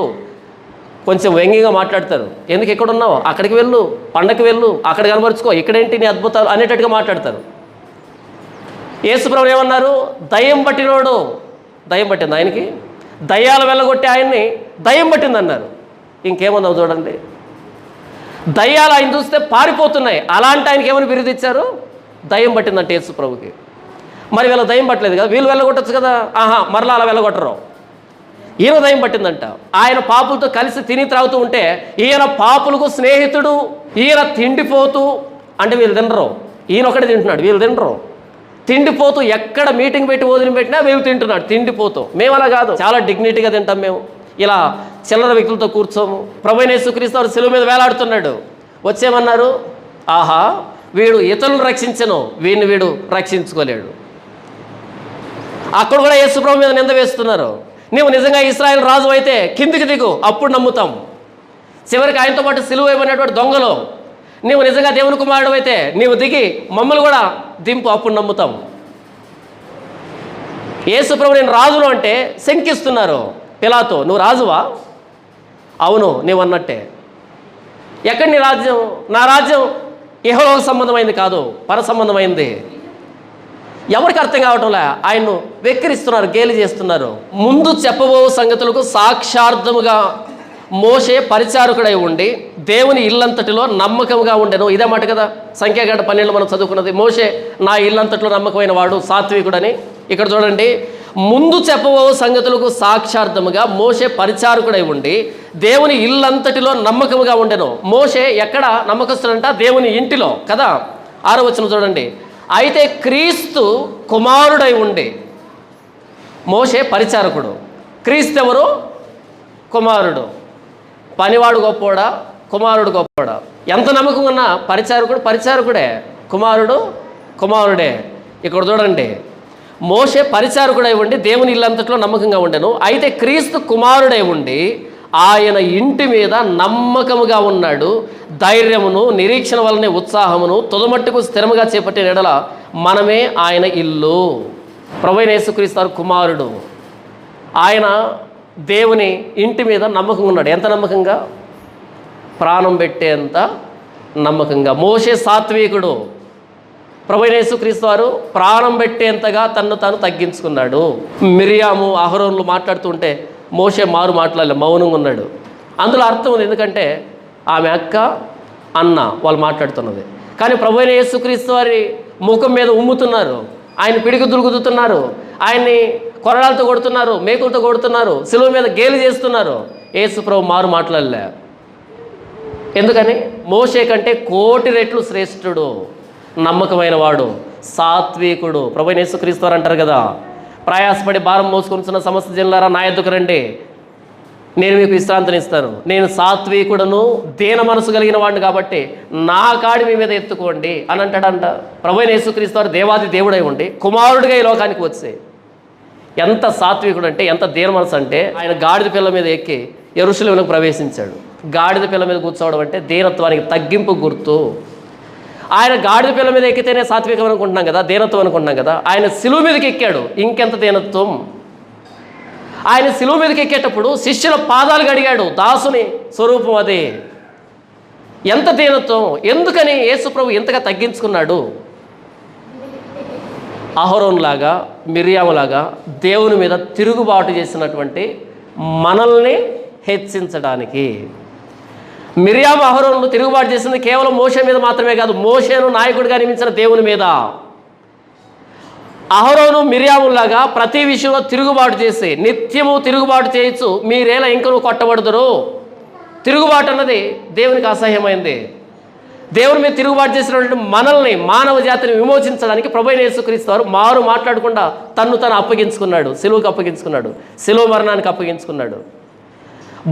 కొంచెం వ్యంగ్యంగా మాట్లాడతారు. ఎందుకు ఎక్కడున్నావు, అక్కడికి వెళ్ళు, పండగకి వెళ్ళు, అక్కడ కనబరుచుకో, ఇక్కడేంటి నీ అద్భుతాలు అనేటట్టుగా మాట్లాడతారు. యేసుప్రభు ఏమన్నారు? దయ్యం పట్టినోడు. దయ్యం పట్టింది ఆయనకి, దయ్యాలు వెళ్ళగొట్టి ఆయన్ని దయ్యం పట్టింది అన్నారు. ఇంకేమన్నావు చూడండి. దయ్యాలు ఆయన చూస్తే పారిపోతున్నాయి. అలాంటి ఆయనకి ఏమని బిరుదిచ్చారు? దయ్యం పట్టిందంటే యేసుప్రభుకి. మరి వీళ్ళ దయ్యం పట్టలేదు కదా, వీళ్ళు వెళ్ళగొట్టచ్చు కదా. మరలా అలా వెళ్ళగొట్టరు. ఈయన దయ్యం పట్టిందంట. ఆయన పాపులతో కలిసి తిని త్రాగుతూ ఉంటే ఈయన పాపులకు స్నేహితుడు. ఈయన తిండిపోతూ, అంటే వీళ్ళు తినరు, ఈయన ఒకటే తింటున్నాడు, వీళ్ళు తినరు. తిండిపోతూ ఎక్కడ మీటింగ్ పెట్టి వదిలిపెట్టినా వీళ్ళు తింటున్నాడు తిండిపోతూ. మేము అలా కాదు, చాలా డిగ్నిటీగా తింటాం మేము. ఇలా చిల్లర వ్యక్తులతో కూర్చోము. ప్రభువైన యేసుక్రీస్తు వారు శిలువ మీద వేలాడుతున్నాడు. వచ్చేమన్నారు? వీడు ఇతరులను రక్షించను, వీడు రక్షించుకోలేడు. అక్కడ కూడా యేసుప్రభు మీద నింద వేస్తున్నారు. నీవు నిజంగా ఇశ్రాయేలు రాజు అయితే కిందికి దిగు, అప్పుడు నమ్ముతాం. చివరికి ఆయనతో పాటు సిలువ అయిపోయినటువంటి దొంగలు, నీవు నిజంగా దేవుని కుమారుడు అయితే నీవు దిగి మమ్మల్ని కూడా దింపు, అప్పుడు నమ్ముతాం. యేసుప్రభు నేను రాజును అంటే శంకిస్తున్నారు. పిలాతో, నువ్వు రాజువా? అవును, నీవు అన్నట్టే. ఎక్కడ నీ రాజ్యం? నా రాజ్యం ఇహలోక సంబంధమైంది కాదు, పర సంబంధమైంది. ఎవరికి అర్థం కావటంలే. ఆయన్ను వెక్కిరిస్తున్నారు, గేలి చేస్తున్నారు. ముందు చెప్పబో సంగతులకు సాక్షార్థముగా మోషే పరిచారకుడై ఉండి దేవుని ఇల్లంతటిలో నమ్మకంగా ఉండెను. ఇదే మాట కదా, సంఖ్యాకాండ 12 మనం చదువుకున్నది. మోషే నా ఇల్లంతటిలో నమ్మకమైన వాడు, సాత్వికుడని. ఇక్కడ చూడండి, ముందు చెప్పబో సంగతులకు సాక్షార్థముగా మోషే పరిచారకుడై ఉండి దేవుని ఇల్లంతటిలో నమ్మకముగా ఉండెను. మోషే ఎక్కడ నమ్మకస్తుడంట? దేవుని ఇంటిలో కదా. 6వ వచనం చూడండి. అయితే క్రీస్తు కుమారుడై ఉండి, మోషే పరిచారకుడు, క్రీస్తు ఎవరు? కుమారుడు. పనివాడు గొప్పోడా, కుమారుడు గొప్పోడా? ఎంత నమ్మకం ఉన్నా పరిచారకుడే, కుమారుడు కుమారుడే. ఇక్కడ చూడండి, మోషే పరిచారకుడై ఉండి దేవుని ఇల్లంతట్లో నమ్మకంగా ఉండెను. అయితే క్రీస్తు కుమారుడై ఉండి ఆయన ఇంటి మీద నమ్మకముగా ఉన్నాడు. ధైర్యమును నిరీక్షణ వలనే ఉత్సాహమును తుదమట్టుకు స్థిరముగా చేపట్టిన ఎడల మనమే ఆయన ఇల్లు. ప్రభువైన యేసుక్రీస్తు కుమారుడు, ఆయన దేవుని ఇంటి మీద నమ్మకంగా ఉన్నాడు. ఎంత నమ్మకంగా? ప్రాణం పెట్టేంత నమ్మకంగా. మోషే సాత్వికుడు, ప్రభువైన యేసుక్రీస్తు వారు ప్రాణం పెట్టేంతగా తన్ను తాను తగ్గించుకున్నాడు. మిరియాము అహరోనులు మాట్లాడుతుంటే మోషే మాట్లాడలే, మౌనంగా ఉన్నాడు. అందులో అర్థం ఉంది, ఎందుకంటే ఆమె అక్క అన్న వాళ్ళు మాట్లాడుతున్నది. కానీ ప్రభువైన యేసుక్రీస్తు వారి ముఖం మీద ఉమ్ముతున్నారు, ఆయన పిడికిదులు గుద్దుతున్నారు, ఆయన్ని కొరడాలతో కొడుతున్నారు, మేకులతో కొడుతున్నారు, సిలువ మీద గేలి చేస్తున్నారు. యేసు ప్రభు మాట్లాడలే. ఎందుకని? మోషే కంటే కోటి రెట్లు శ్రేష్ఠుడు, నమ్మకమైన వాడు, సాత్వికుడు. ప్రభువైన యేసుక్రీస్తు వారు అంటారు కదా, ప్రయాసపడి భారం మోసుకొనిచున్న సమస్త జనులారా నా యొద్దకు రండి, నేను మీకు విశ్రాంతినిస్తాను. నేను సాత్వికుడను, దీన మనసు కలిగిన వాడిని కాబట్టి నా కాడి మీ మీద ఎత్తుకోండి అని అంటాడంట. ప్రభువైన యేసుక్రీస్తు వారు దేవాది దేవుడై ఉండి కుమారుడిగా ఈ లోకానికి వచ్చే ఎంత సాత్వికుడు అంటే, ఎంత దీన మనసు అంటే, ఆయన గాడిద పిల్ల మీద ఎక్కి యెరూషలేముకు ప్రవేశించాడు. గాడిద పిల్ల మీద కూర్చోవడం అంటే దీనత్వానికి తగ్గింపు గుర్తు. ఆయన గాడిద పిల్ల మీద ఎక్కితేనే సాత్వికం అనుకుంటున్నాం కదా, దీనత్వం అనుకుంటున్నాం కదా. ఆయన శిలువ మీదకి ఎక్కాడు, ఇంకెంత దీనత్వం. ఆయన శిలువ మీదకి ఎక్కేటప్పుడు శిష్యుల పాదాలు గడిగాడు, దాసుని స్వరూపం అది. ఎంత దీనత్వం. ఎందుకని యేసుప్రభు ఎంతగా తగ్గించుకున్నాడు? అహరోన్లాగా, మిర్యాములాగా దేవుని మీద తిరుగుబాటు చేసినటువంటి మనల్ని హెచ్చించడానికి. మిర్యాము అహరోను తిరుగుబాటు చేసింది కేవలం మోషే మీద మాత్రమే కాదు, మోషేను నాయకుడిగా నియమించిన దేవుని మీద. అహరోను మిర్యాములాగా ప్రతి విషయంలో తిరుగుబాటు చేసి నిత్యము తిరుగుబాటు చేయొచ్చు, మీరేలా ఇంకను కొట్టబడుదురు. తిరుగుబాటు అన్నది దేవునికి అసహ్యమైంది. దేవుని మీద తిరుగుబాటు చేసినటువంటి మనల్ని, మానవ జాతిని విమోచించడానికి ప్రభువైన యేసుక్రీస్తు వారు మారు మాట్లాడకుండా తను అప్పగించుకున్నాడు, సిలువకు అప్పగించుకున్నాడు, సిలువ మరణానికి అప్పగించుకున్నాడు.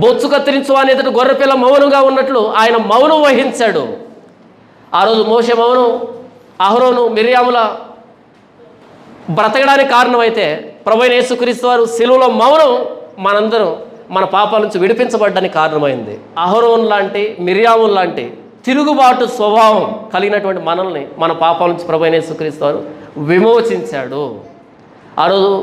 బొచ్చు కత్తిరించు అని ఎదుట గొర్రెపిల్ల మౌనంగా ఉన్నట్లు ఆయన మౌనం వహించాడు. ఆ రోజు మోషే మౌనం, అహరోను మిర్యాముల బ్రతకడానికి కారణమైతే ప్రభువైన యేసుక్రీస్తు వారు సిలువలో మౌనం మనందరం మన పాపాల నుంచి విడిపించబడ్డానికి కారణమైంది. అహరోను లాంటి, మిర్యాముల లాంటి తిరుగుబాటు స్వభావం కలిగినటువంటి మనల్ని మన పాపాల నుంచి ప్రభువైన యేసుక్రీస్తు వారు విమోచించాడు. ఆ రోజు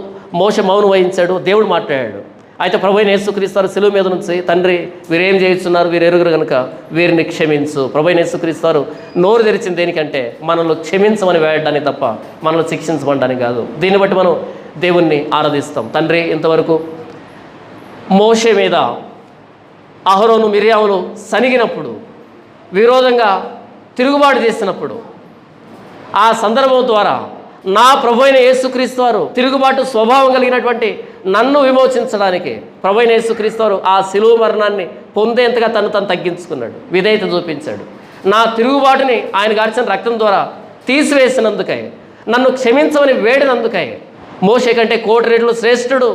మోషే మౌనం వహించాడు, దేవుడు మాట్లాడాడు. అయితే ప్రభువైన యేసుక్రీస్తు వారు సిలువ మీద నుంచి, తండ్రి వీరేం చేస్తున్నారు, వీరు ఎరుగురు కనుక వీరిని క్షమించు. ప్రభువైన యేసుక్రీస్తు వారు నోరు తెరిచింది దేనికంటే మనల్ని క్షమించమని వేయడానికి తప్ప మనల్ని శిక్షించమనడానికి కాదు. దీన్ని బట్టి మనం దేవుణ్ణి ఆరాధిస్తాం. తండ్రి, ఇంతవరకు మోషే మీద అహరోను మిర్యాములు సనిగినప్పుడు, విరోధంగా తిరుగుబాటు చేసినప్పుడు, ఆ సందర్భం ద్వారా నా ప్రభువైన యేసుక్రీస్తు వారు తిరుగుబాటు స్వభావం కలిగినటువంటి నన్ను విమోచించడానికి ప్రభువైన యేసుక్రీస్తు వారు ఆ సిలువ మరణాన్ని పొందేంతగా తను తగ్గించుకున్నాడు, విధేయత చూపించాడు. నా తిరుగుబాటుని ఆయన గార్చిన రక్తం ద్వారా తీసివేసినందుకై, నన్ను క్షమించమని వేడినందుకై మోషే కంటే కోటి రెట్లు శ్రేష్ఠుడు,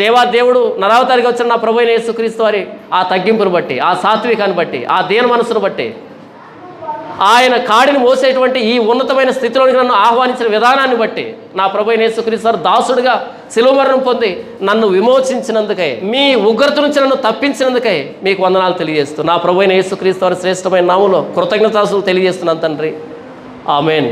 దేవాదేవుడు నరావతారిగా వచ్చిన నా ప్రభువైన యేసుక్రీస్తు వారి ఆ తగ్గింపును బట్టి, ఆ సాత్వికాన్ని బట్టి, ఆ దీన మనసును బట్టి, ఆయన కాడిని మోసేటువంటి ఈ ఉన్నతమైన స్థితిలోనికి నన్ను ఆహ్వానించిన విధానాన్ని బట్టి నా ప్రభువైన యేసుక్రీస్తు వారు దాసుడిగా శిలువ మరణం పొంది నన్ను విమోచించినందుకై, మీ ఉగ్రత నుంచి నన్ను తప్పించినందుకై మీకు వందనాలు తెలియజేస్తూ నా ప్రభువైన యేసుక్రీస్తు వారి శ్రేష్టమైన నామములో కృతజ్ఞతాస్తుతులు తెలియజేస్తున్నాను తండ్రి. ఆమేన్.